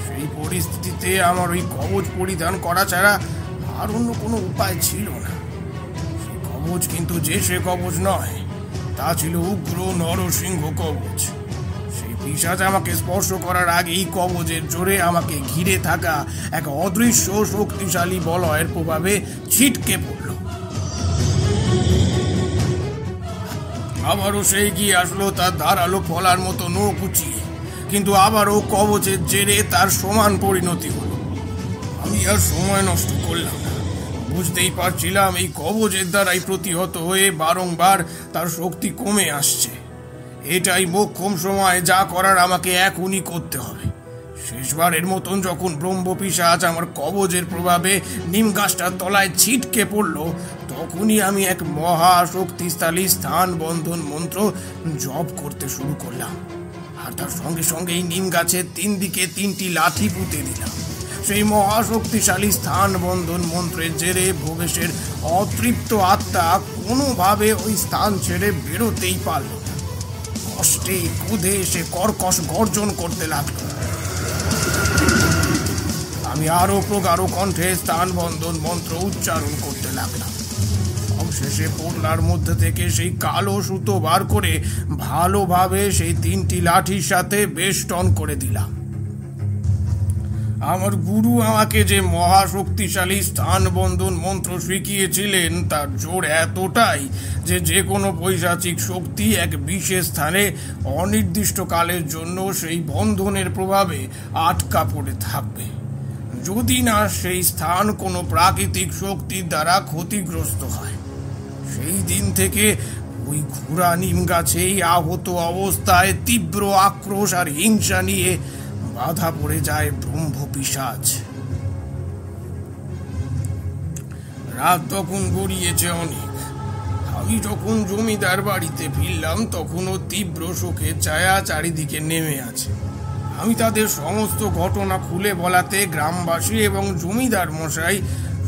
সেই পরিস্থিতিতে আমার ওই কবচ পরিধান করা ছাড়া আর অন্য কোনো উপায় ছিল না। সেই কবচ কিন্তু যে সে কবচ নয়, তা ছিল উগ্র নরসিংহ কবচ। সেই পিশাচ আমাকে স্পর্শ করার আগেই কবচের জোরে আমাকে ঘিরে থাকা এক অদৃশ্য শক্তিশালী বলয়ের প্রভাবে ছিটকে পড়ল। আবারও সেই গিয়ে আসলো তার ধারালো ফলার মতো নখ উঁচিয়ে, কিন্তু আবারও কবচের জেরে তার সমান পরিণতি হলো। আমি আর সময় নষ্ট করলাম না। বুঝতেই পারছিলাম এই কবচের দ্বারাই প্রতিহত হয়ে বারংবার তার শক্তি কমে আসছে। এটাই মোক্ষম সময়, যা করার আমাকে এখনই করতে হবে। শেষবারের মতন যখন ব্রহ্মপিশাচ আমার কবচের প্রভাবে নিম গাছটার তলায় ছিটকে পড়ল, তখনই আমি এক মহা শক্তিশালী স্থান বন্ধন মন্ত্র জপ করতে শুরু করলাম, আর তার সঙ্গে সঙ্গে এই নিম গাছের 3 দিকে 3টি লাঠি পুঁতে দিলাম। সেই মহাশক্তিশালী স্থান বন্ধন মন্ত্রের জেরে ভোগেশের অতৃপ্ত আত্মা কোনোভাবে ওই স্থান ছেড়ে বেরোতেই পারল না। কষ্টে ক্রোধে সে কর্কশ গর্জন করতে লাগলো। আমি আরো প্রগাঢ় কণ্ঠে স্থান বন্ধন মন্ত্র উচ্চারণ করতে লাগলাম। অবশেষে পোটলার মধ্যে থেকে সেই কালো সুতো বার করে ভালোভাবে সেই 3টি লাঠির সাথে বেষ্টন করে দিলাম। আমার গুরু আমাকে যে মহাশক্তিশালী স্থান বন্ধন মন্ত্র শিখিয়েছিলেন তার জোর এতটাই যে যে কোনো পৈশাচিক শক্তি এক বিশেষ স্থানে অনির্দিষ্ট কালের জন্য সেই বন্ধনের প্রভাবে আটকা পড়ে থাকবে, যদি না সেই স্থান কোনো প্রাকৃতিক শক্তির দ্বারা ক্ষতিগ্রস্ত হয়। সেই দিন থেকে ওই ঘোড়া নিম গাছেই আহত অবস্থায় তীব্র আক্রোশ আর হিংসা নিয়ে বাধা পড়ে যায় ব্রহ্মপিশাচ। রাত তখন গড়িয়েছে অনেক। আমি যখন জমিদার বাড়িতে ফিরলাম তখনও তীব্র শোকের ছায়া চারিদিকে নেমে আছে। আমি তাদের সমস্ত ঘটনা খুলে বলাতে গ্রামবাসী এবং জমিদার মশাই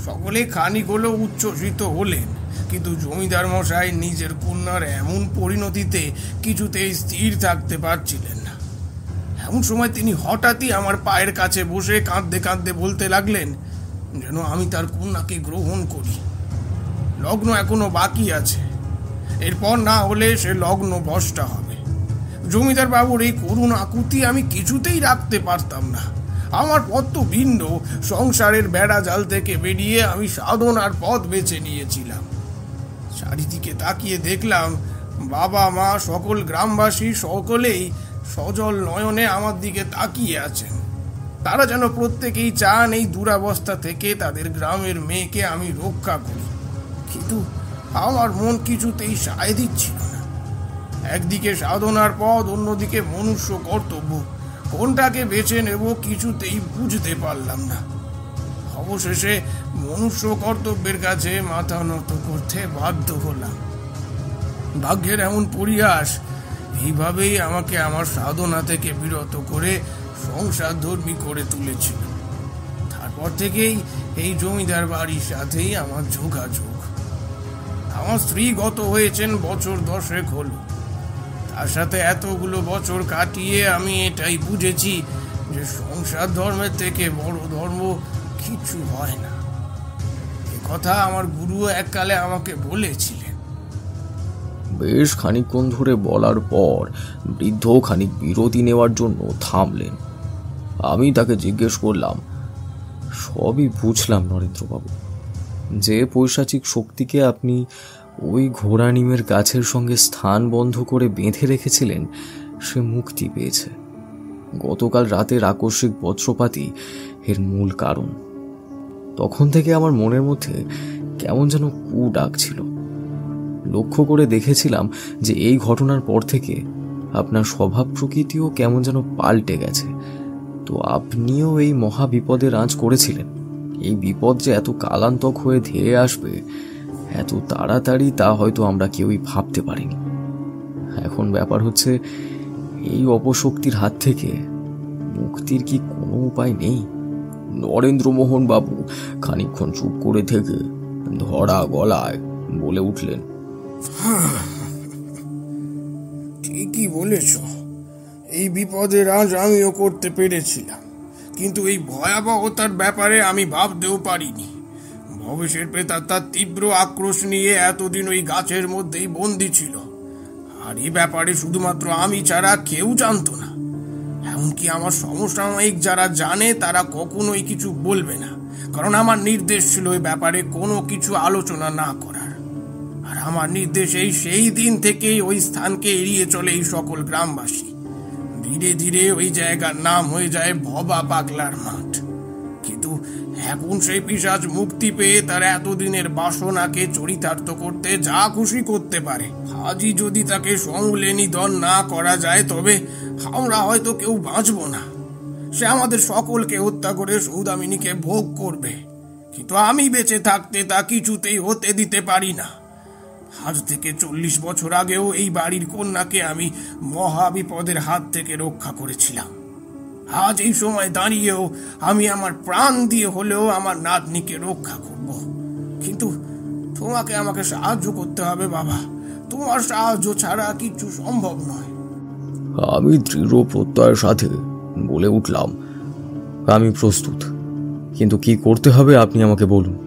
সকলে খানিক হলেও উচ্ছ্বসিত হলেন, কিন্তু জমিদার মশাই নিজের কন্যার এমন পরিণতিতে কিছুতেই স্থির থাকতে পারছিলেন না। এমন সময় তিনি হঠাৎই আমার পায়ের কাছে বসে কাঁদতে কাঁদতে বলতে লাগলেন যেন আমি তার কন্যাকে গ্রহণ করি। লগ্ন এখনো বাকি আছে, এরপর না হলে সে লগ্ন ভ্রষ্টা হবে। জমিদার বাবুর এই করুণ আকুতি আমি কিছুতেই রাখতে পারতাম না। আমার পথ তো ভিন্ন। সংসারের বেড়া জাল থেকে বেরিয়ে আমি সাধনার পথ বেছে নিয়েছিলাম। চারিদিকে তাকিয়ে দেখলাম বাবা মা সকল গ্রামবাসী সকলেই সজল নয়নে আমার দিকে তাকিয়ে আছেন। তারা যেন প্রত্যেকেই চান এই দুরাবস্থা থেকে তাদের গ্রামের মেয়েকে আমি রক্ষা করি, কিন্তু আমার মন কিছুতেই সায় দিচ্ছিল না। একদিকে সাধনার পথ, অন্যদিকে মনুষ্য কর্তব্য। কোনটাকে বেছে নেব কিছুতেই বুঝতে পারলাম না। অবশেষে মনুষ্য কর্তব্যের কাছে মাথা নত করতে বাধ্য হলাম। ভাগ্যের এমন পরিহাস, এইভাবেই আমাকে আমার সাধনা থেকে বিরত করে সংসার ধর্মী করে তুলেছিল। তারপর থেকেই এই জমিদার বাড়ির সাথেই আমার যোগাযোগ। আমার স্ত্রী গত হয়েছেন বছর 10 হলো। তার সাথে এতগুলো বছর কাটিয়ে আমি এটাই বুঝেছি যে সংসার ধর্মের থেকে বড় ধর্ম কিছু হয় না। এ কথা আমার গুরু এককালে আমাকে বলেছিলেন। বেশ খানিকক্ষণ ধরে বলার পর বৃদ্ধ খানিক বিরতি নেওয়ার জন্য থামলেন। আমি তাকে জিজ্ঞেস করলাম, সবই বুঝলাম নরেন্দ্রবাবু, যে পৈশাচিক শক্তিকে আপনি ওই ঘোড়া নিমের গাছের সঙ্গে স্থান বন্ধ করে বেঁধে রেখেছিলেন সে মুক্তি পেয়েছে। গতকাল রাতের আকস্মিক বজ্রপাতই এর মূল কারণ। তখন থেকে আমার মনের মধ্যে কেমন যেন কু ডাকছিল। লক্ষ্য করে দেখেছিলাম যে এই ঘটনার পর থেকে আপনার স্বভাব প্রকৃতিও কেমন যেন পাল্টে গেছে। তো আপনিও এই মহা বিপদের আঁচ করেছিলেন। এই বিপদ যে এত কালান্তক হয়ে ধেয়ে আসবে এত তাড়াতাড়ি তা হয়তো আমরা কেউই ভাবতে পারিনি। এখন ব্যাপার হচ্ছে, এই অপশক্তির হাত থেকে মুক্তির কি কোনো উপায় নেই? নরেন্দ্রমোহন বাবু খানিকক্ষণ চুপ করে থেকে ধরা গলায় বলে উঠলেন, ঠিকই বলেছ, এই বিপদের আজ আমিও করতে পেরেছিলাম, কিন্তু এই ভয়াবহতার ব্যাপারে আমি ভাবতেও পারিনি। ভবিষ্যের প্রেতাত্মার তীব্র আক্রোশ নিয়ে এতদিন ওই গাছের মধ্যেই বন্দী ছিল, আর এই ব্যাপারে শুধুমাত্র আমি ছাড়া কেউ জানতো না। এমনকি আমার সমসাময়িক যারা জানে তারা কখনোই কিছু বলবে না, কারণ আমার নির্দেশ ছিল এই ব্যাপারে কোনো কিছু আলোচনা না করার। আর আমার নির্দেশেই সেই দিন থেকেই ওই স্থানকে এড়িয়ে চলে এই সকল গ্রামবাসী। ধীরে ধীরে ওই জায়গার নাম হয়ে যায় ভবা পাগলার মাঠ। কিন্তু এখন সেই পিশাচ মুক্তি পেয়ে তার এতদিনের বাসনাকে চরিতার্থ করতে যা খুশি করতে পারে। আজই যদি তাকে সমূলে নিধন না করা যায় তবে আমরা হয়তো কেউ বাঁচব না। সে আমাদের সকলকে হত্যা করে সৌদামিনীকে ভোগ করবে, কিন্তু আমি বেঁচে থাকতে তা কিছুতেই হতে দিতে পারি না। আজ থেকে 40 বছর আগেও এই বাড়ির কন্যাকে আমি মহা বিপদের হাত থেকে রক্ষা করেছিলাম। আজ এই সময় দাঁড়িয়েও আমি আমার প্রাণ দিয়ে হলেও আমার নাতনিকে রক্ষা করব। কিন্তু তোমাকে আমাকে সাহায্য করতে হবে বাবা, তোমার সাহায্য ছাড়া কিছু সম্ভব নয়। আমি দৃঢ় প্রত্যয়ের সাথে বলে উঠলাম, আমি প্রস্তুত, কিন্তু কি করতে হবে আপনি আমাকে বলুন।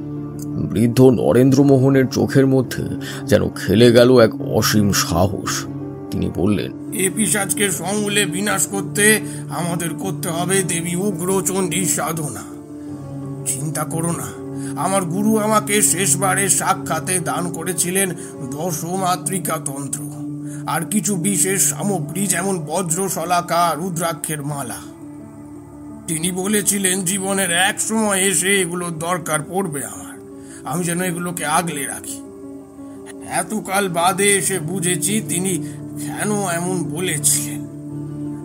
বৃদ্ধ নরেন্দ্রমোহনের চোখের মধ্যে যেন খেলে গেল এক অসীম সাহস। তিনি বললেন, এ পিশাচকে সমূলে বিনাশ করতে আমাদের করতে হবে দেবী উগ্রচণ্ডীর সাধনা। চিন্তা করো না, আমার গুরু আমাকে শেষবারের সাক্ষাতে দান করেছিলেন 10 মাতৃকা তন্ত্র আর কিছু বিশেষ সামগ্রী, যেমন বজ্র শলাকা, রুদ্রাক্ষের মালা। তিনি বলেছিলেন জীবনের এক সময় এসে এগুলো দরকার পড়বে আমার, আমি যেন এগুলোকে আগলে রাখি। এতকাল বাদে এসে বুঝেছি তিনি কেন এমন বলেছিলেন।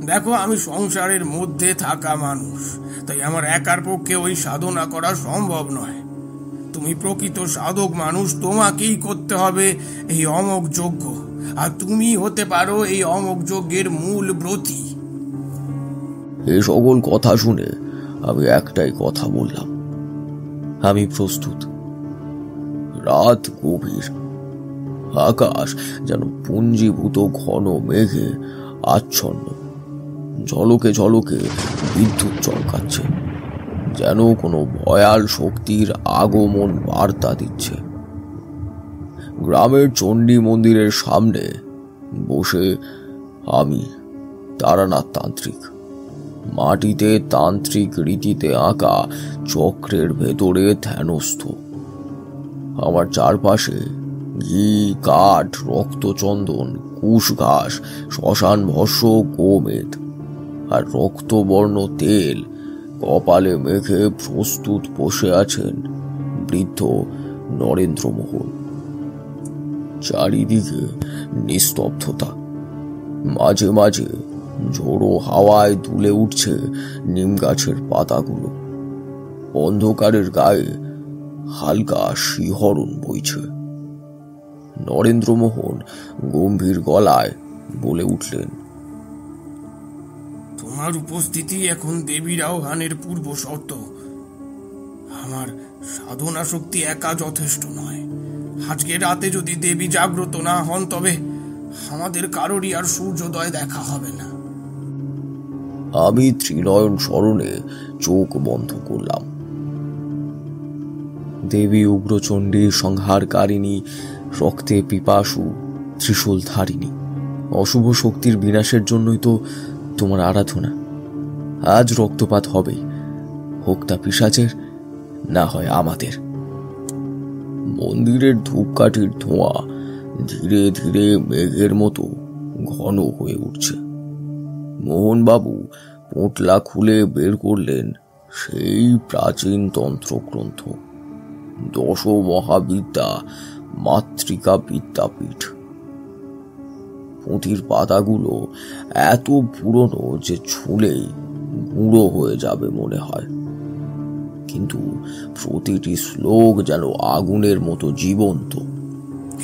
দেখো, আমি সংসারের মধ্যে থাকা মানুষ, তাই আমার একার পক্ষে ওই সাধনা করা সম্ভব নয়। তুমি প্রকৃত সাধক মানুষ, তোমাকেই করতে হবে এই অমোঘ যজ্ঞ, আর তুমি হতে পারো এই অমোঘ যজ্ঞের মূল ব্রতী। এই সকল কথা শুনে আমি একটাই কথা বললাম, আমি প্রস্তুত। রাত গভীর, আকাশ যেন পুঞ্জীভূত ঘন মেঘে আচ্ছন্ন। ঝলকে ঝলকে বিদ্যুৎ চমকাচ্ছে, যেন কোনো ভয়াল শক্তির আগমন বার্তা দিচ্ছে। গ্রামের চণ্ডী মন্দিরের সামনে বসে আমি তারানাথ তান্ত্রিক, মাটিতে তান্ত্রিক রীতিতে আঁকা চক্রের ভেতরে ধ্যানস্থ। আমার চারপাশে ঘি, কাঠ, রক্তচন্দন, কুশ ঘাস, শ্মশান ভস্য, গোমেদ আর রক্তবর্ণ তেল কপালে মেখে প্রস্তুত বসে আছেন বৃদ্ধ নরেন্দ্রমোহন। চারিদিকে নিস্তব্ধতা, মাঝে মাঝে ঝোড়ো হাওয়ায় দুলে উঠছে নিম গাছের পাতাগুলো। অন্ধকারের গায়ে হালকা শিহরণ বইছে। নরেন্দ্রমোহন গম্ভীর গলায় বলে উঠলেন, তোমার উপস্থিতি এখন দেবীর আহ্বানের পূর্ব শর্ত। আমার সাধনা শক্তি একা যথেষ্ট নয়। আজকে রাতে যদি দেবী জাগ্রত না হন, তবে আমাদের কারোরই আর সূর্যোদয় দেখা হবে না। আমি ত্রিনয়ন স্মরণে চোখ বন্ধ করলাম। দেবী উগ্রচণ্ডী, সংহারকারিণী, রক্তে পিপাসু, ত্রিশূল ধারিণী, অশুভ শক্তির বিনাশের জন্যই তো তোমার আরাধনা। আজ রক্তপাত হবে, হোক তা পিশাচের, না হয় আমাদের। মন্দিরের ধূপকাঠির ধোঁয়া ধীরে ধীরে মেঘের মতো ঘন হয়ে উঠছে। মোহনবাবু পোঁটলা খুলে বের করলেন সেই প্রাচীন তন্ত্রগ্রন্থ, 10 মহাবিদ্যা মাতৃকা বিদ্যাপীঠ। পুঁথির পাতাগুলো এত পুরনো যে ছুঁলেই গুঁড়ো হয়ে যাবে মনে হয়, কিন্তু প্রতিটি শ্লোক যেন আগুনের মতো জীবন্ত।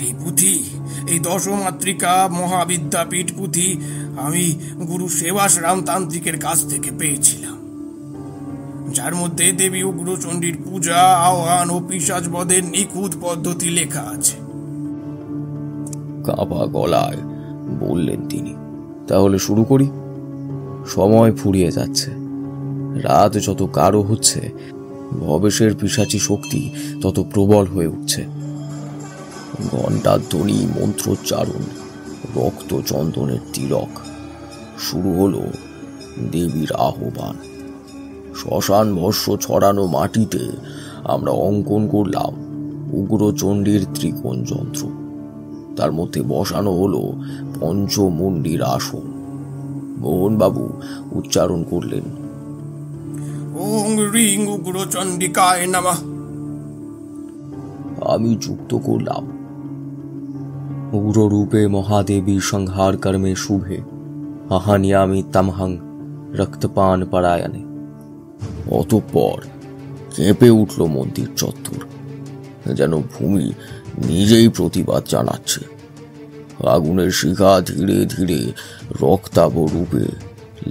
এই পুঁথি, এই 10 মাতৃকা মহাবিদ্যাপীঠ পুঁথি আমি গুরু সেবাস রামতান্ত্রিকের কাছ থেকে পেয়েছিলাম, যার মধ্যে দেবী উগ্রচণ্ডীর পূজা, আহ্বান ও পিশাচ বধের নিখুঁত পদ্ধতি লেখা আছে। কাঁপা গলায় বললেন তিনি। তাহলে শুরু করি। সময় ফুরিয়ে যাচ্ছে, রাত যত গাঢ় হচ্ছে, ভবেশের পিশাচী শক্তি তত প্রবল হয়ে উঠছে। ঘণ্টার ধ্বনি, মন্ত্রোচ্চারণ, রক্ত চন্দনের তিলক। শুরু হলো দেবীর আহ্বান। শ্মশান ভস্য ছড়ানো মাটিতে আমরা অঙ্কন করলাম উগ্রচণ্ডীর ত্রিকোণ যন্ত্র। তার মধ্যে বসানো হলো পঞ্চমুণ্ডির আসন। মোহনবাবু উচ্চারণ করলেন, ওং রিং উগ্রচণ্ডিকায় নমঃ। আমি যুক্ত করলাম, উগ্ররূপে মহাদেবী সংহার কর্মে শুভে, আহানিয়ামি তামহং রক্তপান পরায়ণে। অতঃপর কেঁপে উঠল মন্দির চত্বর, যেন ভূমি নিজেই প্রতিবাদ জানাচ্ছে। আগুনের শিখা ধীরে ধীরে রক্তাভ রূপে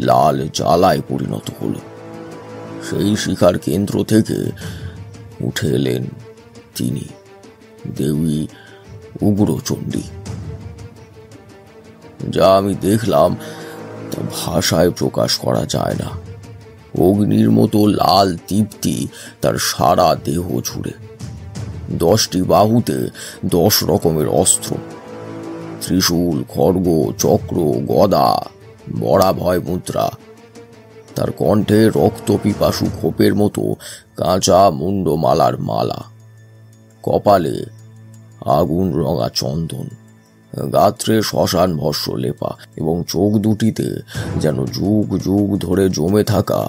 লাল জ্বালায় পরিণত হলো। সেই শিখার কেন্দ্র থেকে উঠে এলেন তিনি, দেবী উগ্রচণ্ডী। যা আমি দেখলাম তা ভাষায় প্রকাশ করা যায় না। অগ্নির মতো লাল দীপ্তি তার সারা দেহ জুড়ে। 10টি বাহুতে 10 রকমের অস্ত্র, ত্রিশূল, খড়গ, চক্র, গদা, বরাভয় মুদ্রা। তার কণ্ঠে রক্ত পিপাসু খোপের মতো কাঁচা মুন্ডমালার মালা, কপালে আগুন রঙা চন্দন, গাত্রে শ্মশান ভস্য লেপা, এবং চোখ দুটিতে যেন যুগ যুগ ধরে জমে থাকা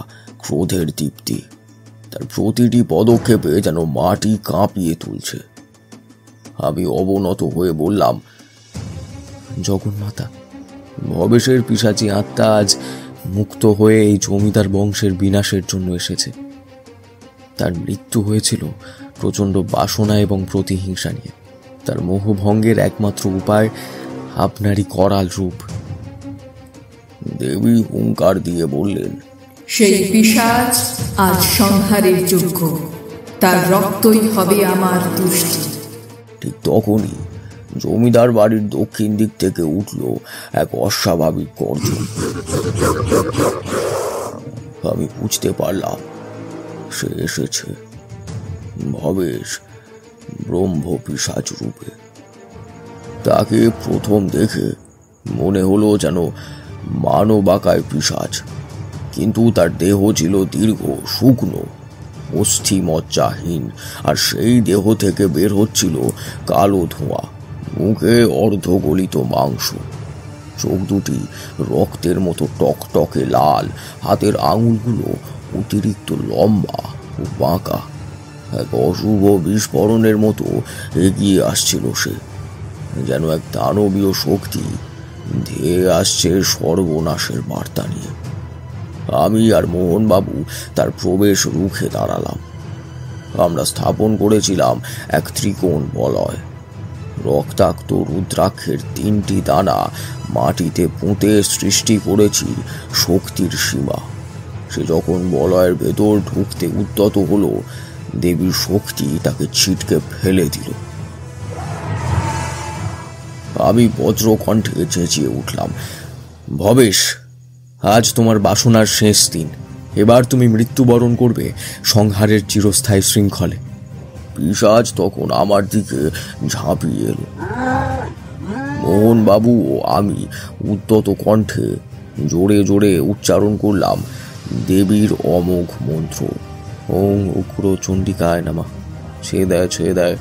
ক্রোধের দীপ্তি। তার প্রতিটি পদক্ষেপে যেন মাটি কাঁপিয়ে তুলছে। আমি অবনত হয়ে বললাম, জগন্মাতা, ভবেশের পিশাচী আত্মা আজ মুক্ত হয়ে এই জমিদার বংশের বিনাশের জন্য এসেছে। তার মৃত্যু হয়েছিল প্রচণ্ড বাসনা এবং প্রতিহিংসা নিয়ে। তার মোহভঙ্গের একমাত্র উপায় আপনারই করাল রূপ। দেবী হুঙ্কার দিয়ে বললেন, সেই পিশাচ আজ সংহারের যোগ্য, তার রক্তই হবে আমার তুষ্টি। ঠিক তখনই জমিদার বাড়ির দক্ষিণ দিক থেকে উঠল এক অস্বাভাবিক গর্জন। আমি বুঝতে পারলাম সে এসেছে, ভবেশ ব্রহ্ম পিশাচ রূপে। তাকে প্রথম দেখে মনে হলো যেন মানবাকায় পিশাচ, কিন্তু তার দেহ ছিল দীর্ঘ, শুকনো, অস্থি মজ্জাহীন, আর সেই দেহ থেকে বের হচ্ছিল কালো ধোঁয়া। মুখে অর্ধগলিত মাংস, চোখ দুটি রক্তের মতো টকটকে লাল, হাতের আঙুলগুলো অতিরিক্ত লম্বা ও বাঁকা। এক অশুভ বিস্ফোরণের মতো এগিয়ে আসছিল সে, যেন এক দানবীয় শক্তি ধেয়ে আসছে সর্বনাশের বার্তা নিয়ে। আমি আর মোহনবাবু তার প্রবেশ রুখে দাঁড়ালাম। আমরা স্থাপন করেছিলাম এক ত্রিকোণ বলয়। রক্তাক্ত রুদ্রাক্ষের 3টি দানা মাটিতে পুঁতে সৃষ্টি করেছি শক্তির সীমা। সে যখন বলয়ের ভেতর ঢুকতে উদ্যত হলো, দেবীর শক্তি তাকে ছিটকে ফেলে দিল। আমি বজ্রকণ্ঠে চেঁচিয়ে উঠলাম, ভবেশ, আজ তোমার বাসনার শেষ দিন। এবার তুমি মৃত্যুবরণ করবে সংহারের চিরস্থায়ী শৃঙ্খলে। পিশাচ তখন আমার দিকে ঝাঁপিয়ে এলো। মোহনবাবু ও আমি উদ্যত কণ্ঠে জোরে জোরে উচ্চারণ করলাম দেবীর অমোঘ মন্ত্র, ওং উগ্র চণ্ডিকায় নামা, ছেদায়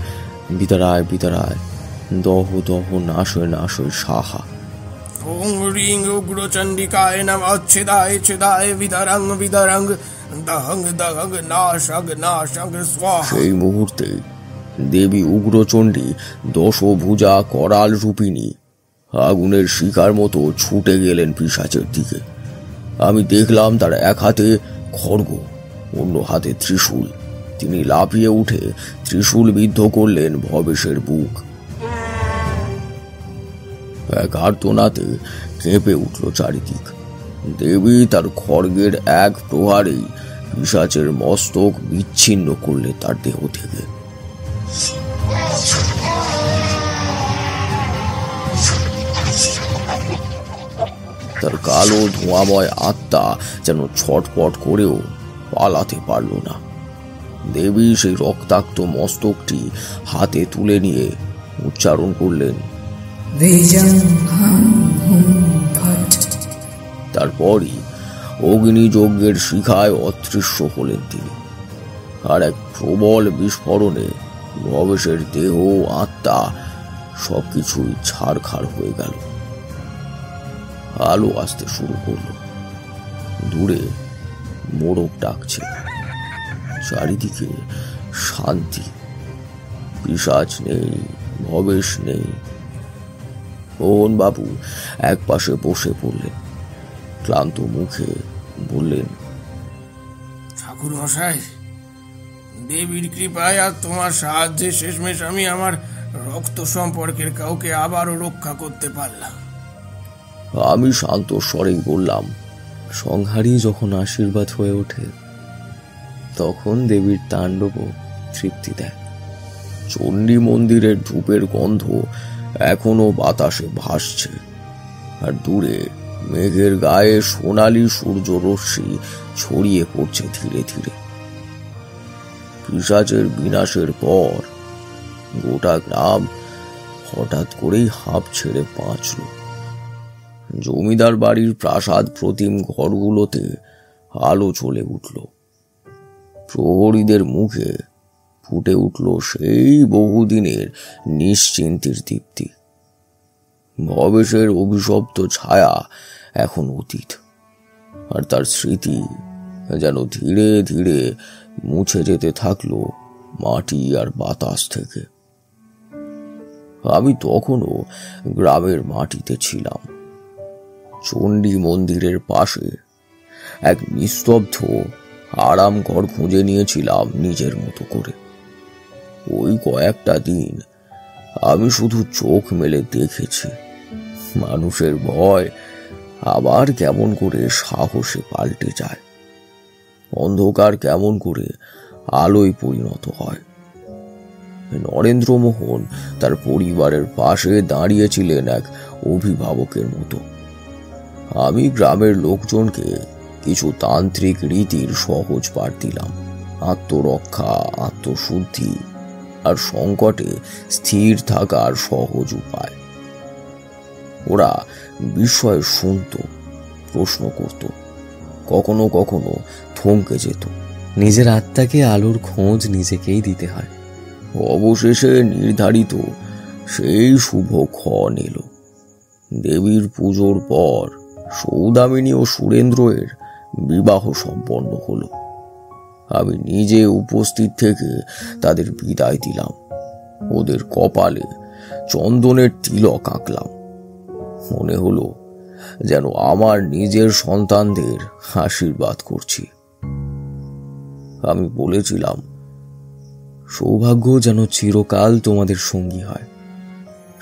বিতারায় বিতারায়, দহ দহ নাশয় নাশয় সাহা। ওং রিং উগ্র চণ্ডিকায় নমঃ, ছেদায় ছেদায় বিদারাং বিদারাং, দহং দহং নাশং নাশং স্বাহা। সেই মুহূর্তে দেবী উগ্রচণ্ডী দশভুজা করাল রূপিণী আগুনের শিকার মতো ছুটে গেলেন পিশাচের দিকে। আমি দেখলাম তার এক হাতে খড়গ, অন্য হাতে ত্রিশূল। তিনি লাফিয়ে উঠে ত্রিশূল বিদ্ধ করলেন ভবেশের বুক। এক আর্তনাদে কেঁপে উঠল চারিদিক। দেবী তার খড়গের এক প্রহারেই পিশাচের মস্তক বিচ্ছিন্ন করলে তার দেহ থেকে। তার কালো ধোঁয়াময় আত্মা যেন ছটপট করেও পালাতে পারল না। দেবী সেই রক্তাক্ত মস্তকটি হাতে তুলে নিয়ে উচ্চারণ করলেন, তারপরই অগ্নিযজ্ঞের শিখায় অদৃশ্য হলেন তিনি। আর এক প্রবল বিস্ফোরণে ভবেশের দেহ, আত্মা সবকিছুই ছাড়খাড় হয়ে গেল। আলো আসতে শুরু করল। দূরে মোরগ ডাকছে। চারিদিকে শান্তি। পিশাচ নেই, ভবেশ নেই। মোহনবাবু এক পাশে বসে পড়লেন। ক্লান্ত মুখে বললেন, ঠাকুর মশাই, দেবীর কৃপায় আর তোমার সাহায্যে শেষমেশ আমি আমার রক্ত সম্পর্কের কাউকে আবারও রক্ষা করতে পারলাম। আমি শান্ত স্বরেই বললাম, সংহারই যখন আশীর্বাদ হয়ে ওঠে, তখন দেবীর তাণ্ডবও তৃপ্তি দেয়। চণ্ডী মন্দিরের ধূপের গন্ধ এখনো বাতাসে ভাসছে, আর দূরে মেঘের গায়ে সোনালি সূর্য রশ্মি ছড়িয়ে পড়ছে ধীরে ধীরে। পিশাচের বিনাশের পর গোটা গ্রাম হঠাৎ করেই হাঁপ ছেড়ে বাঁচল। জমিদার বাড়ির প্রাসাদ প্রতিম ঘরগুলোতে আলো জ্বলে উঠল। প্রহরীদের মুখে ফুটে উঠল সেই বহুদিনের নিশ্চিন্তির দীপ্তি। ভবেশের অভিশপ্ত ছায়া এখন অতীত, আর তার স্মৃতি যেন ধীরে ধীরে মুছে যেতে থাকলো মাটি আর বাতাস থেকে। আমি তখনও গ্রামের মাটিতে ছিলাম। চণ্ডী মন্দিরের পাশে এক নিস্তব্ধ আরাম ঘর খুঁজে নিয়েছিলাম নিজের মতো করে। ওই কয়েকটা দিন আমি শুধু চোখ মেলে দেখেছি মানুষের ভয় আবার কেমন করে সাহসে পাল্টে যায়, অন্ধকার কেমন করে আলোয় পরিণত হয়। নরেন্দ্রমোহন তার পরিবারের পাশে দাঁড়িয়েছিলেন এক অভিভাবকের মতো। আমি গ্রামের লোকজনকে কিছু তান্ত্রিক রীতির সহজ পাঠ দিলাম, আত্মরক্ষা, আত্মশুদ্ধি আর সংকটে স্থির থাকার সহজ উপায়। ওরা বিস্ময়ে শুনত, প্রশ্ন করত, কখনো কখনো থমকে যেত। নিজের আত্মাকে আলোর খোঁজ নিজেকেই দিতে হয়। অবশেষে নির্ধারিত সেই শুভ ক্ষণ এলো। দেবীর পুজোর পর সৌদামিনী ও সুরেন্দ্রের বিবাহ সম্পন্ন হলো। আমি নিজে উপস্থিত থেকে তাদের বিদায় দিলাম। ওদের কপালে চন্দনের তিলক আঁকলাম। মনে হলো যেন আমার নিজের সন্তানদের আশীর্বাদ করছি। আমি বলেছিলাম, সৌভাগ্য যেন চিরকাল তোমাদের সঙ্গী হয়।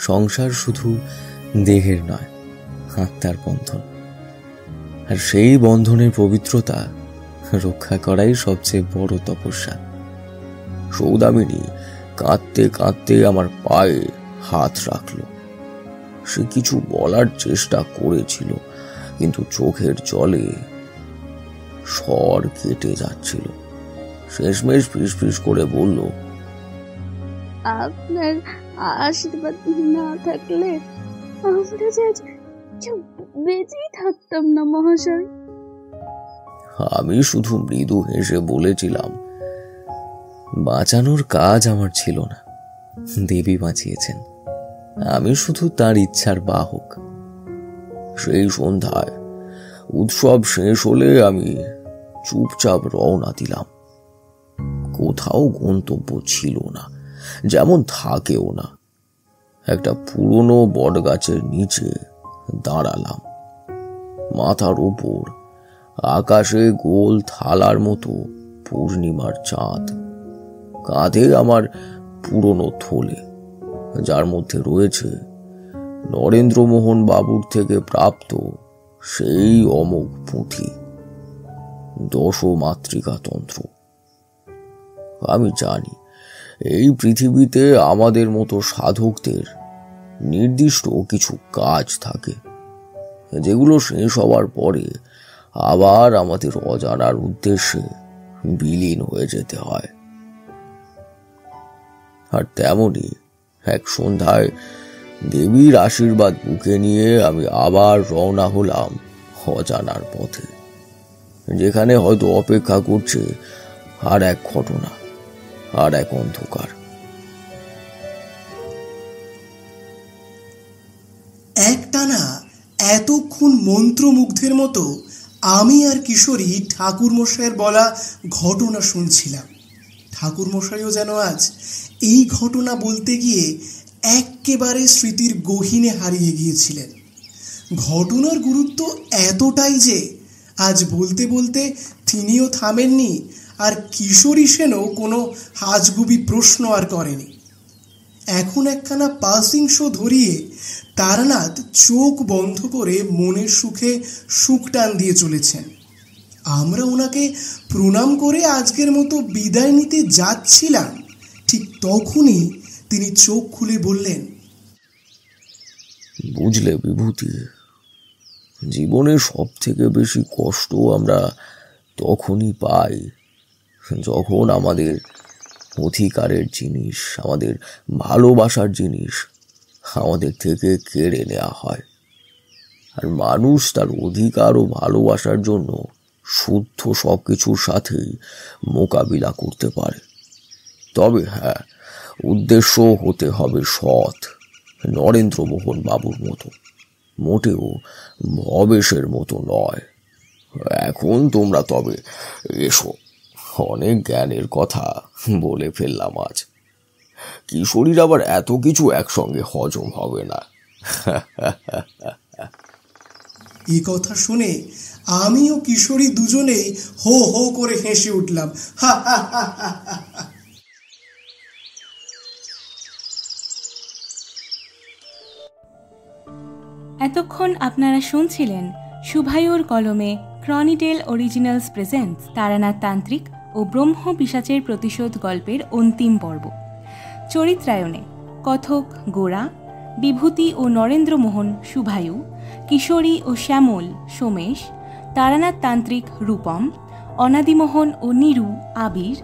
সংসার শুধু দেহের নয়, আত্মার বন্ধন, আর সেই বন্ধনের পবিত্রতা রক্ষা করাই সবচেয়ে বড় তপস্যা। সৌদামিনী কাঁদতে কাঁদতে আমার পায়ে হাত রাখল। সে কিছু বলার চেষ্টা করেছিল, কিন্তু চোখের জলে স্বর কেটে যাচ্ছিল। শেষমেশ ফিসফিস করে বলল, আপনার আশীর্বাদ না থাকলে আমরা যে বেঁচেই থাকতাম না মহাশয়। আমি শুধু মৃদু হেসে বলেছিলাম, বাঁচানোর কাজ আমার ছিল না, দেবী বাঁচিয়েছেন, আমি শুধু তার ইচ্ছার বাহক। সেই সন্ধ্যায় উৎসব শেষ হলে আমি চুপচাপ রওনা দিলাম। কোথাও গন্তব্য ছিল না, যেমন থাকেও না। একটা পুরনো বটগাছের নিচে দাঁড়ালাম। মাথার উপর আকাশে গোল থালার মতো পূর্ণিমার চাঁদ, কাঁধে আমার পুরনো থলে, যার মধ্যে রয়েছে নরেন্দ্রমোহন বাবুর থেকে প্রাপ্ত সেই অমোঘ পুঁথি, দশমাতৃকা তন্ত্র। আমি জানি এই পৃথিবীতে আমাদের মতো সাধকদের নির্দিষ্ট কিছু কাজ থাকে, যেগুলো শেষ হওয়ার পরে আবার আমাদের অজানার উদ্দেশ্যে বিলীন হয়ে যেতে হয়। আর তেমনি এক সন্ধ্যায় দেবীর আশীর্বাদ বুকে নিয়ে আমি আবার রওনা হলাম অজানার পথে, যেখানে হয়তো অপেক্ষা করছে আর এক ঘটনা, আর এক অন্ধকার। একটানা এতক্ষণ মন্ত্রমুগ্ধের মতো আমি আর কিশোরী ঠাকুরমশাইয়ের বলা ঘটনা শুনছিলাম। ঠাকুরমশাইও যেন আজ এই ঘটনা বলতে গিয়ে একেবারে স্মৃতির গহীনে হারিয়ে গিয়েছিলেন। ঘটনার গুরুত্ব এতটাই যে আজ বলতে বলতে তিনিও থামেননি, আর কিশোরী সেনও কোনো হাজগুবি প্রশ্ন আর করেনি। এখন একখানা পাসিং শো ধরিয়ে তারানাথ চোখ বন্ধ করে মনের সুখে সুখ টান দিয়ে চলেছেন। আমরা ওনাকে প্রণাম করে আজকের মতো বিদায় নিতে যাচ্ছিলাম, ঠিক তখনই তিনি চোখ খুলে বললেন, বুঝলে বিভূতি, জীবনে সব থেকে বেশি কষ্ট আমরা তখনই পাই যখন আমাদের অধিকারের জিনিস, আমাদের ভালোবাসার জিনিস আমাদের থেকে কেড়ে নেওয়া হয়। আর মানুষ তার অধিকার ও ভালোবাসার জন্য শুদ্ধ সবকিছুর সাথেই মোকাবিলা করতে পারে। তবে হ্যাঁ, উদ্দেশ্য হতে হবে সৎ, নরেন্দ্রমোহন বাবুর মতো, মোটেও ভবেশের মতো নয়। এখন তোমরা তবে এসো, অনেক জ্ঞানের কথা বলে ফেললাম আজ। কিশোরীর আবার এত কিছু একসঙ্গে হজম হবে না। এই কথা শুনে আমি ও কিশোরী দুজনেই হো হো করে হেসে উঠলাম। এতক্ষণ আপনারা শুনছিলেন শুভায়ুর কলমে ক্রনিটেল অরিজিনালস প্রেজেন্টস তারানাথ তান্ত্রিক ও ব্রহ্ম পিশাচের প্রতিশোধ গল্পের অন্তিম পর্ব। চরিত্রায়নে কথক গোরা, বিভূতি ও নরেন্দ্রমোহন শুভায়ু, কিশোরী ও শ্যামল সোমেশ, তারানাথ তান্ত্রিক রূপম, অনাদিমোহন ও নিরু আবির,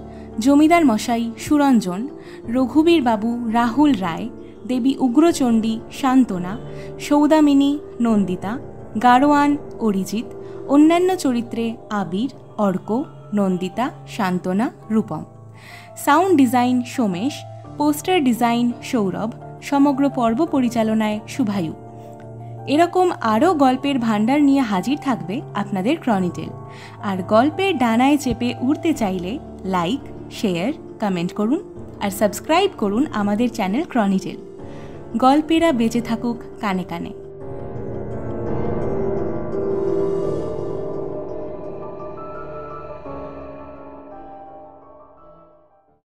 জমিদার মশাই সুরঞ্জন, রঘুবীর বাবু রাহুল রায়, দেবী উগ্রচণ্ডী শান্তনা, সৌদামিনী নন্দিতা, গাড়োয়ান অরিজিৎ, অন্যান্য চরিত্রে Abir, Arko, Nandita, Shantana, Rupam. Sound design Somesh, poster design Sourav, সমগ্র পর্ব পরিচালনায় শুভায়ু। এরকম আরও গল্পের ভাণ্ডার নিয়ে হাজির থাকবে আপনাদের ক্রনিটেল। আর গল্পের ডানায় চেপে উড়তে চাইলে লাইক, শেয়ার, কমেন্ট করুন আর সাবস্ক্রাইব করুন আমাদের চ্যানেল ক্রনিটেল। গল্পেরা বেঁচে থাকুক কানে কানে।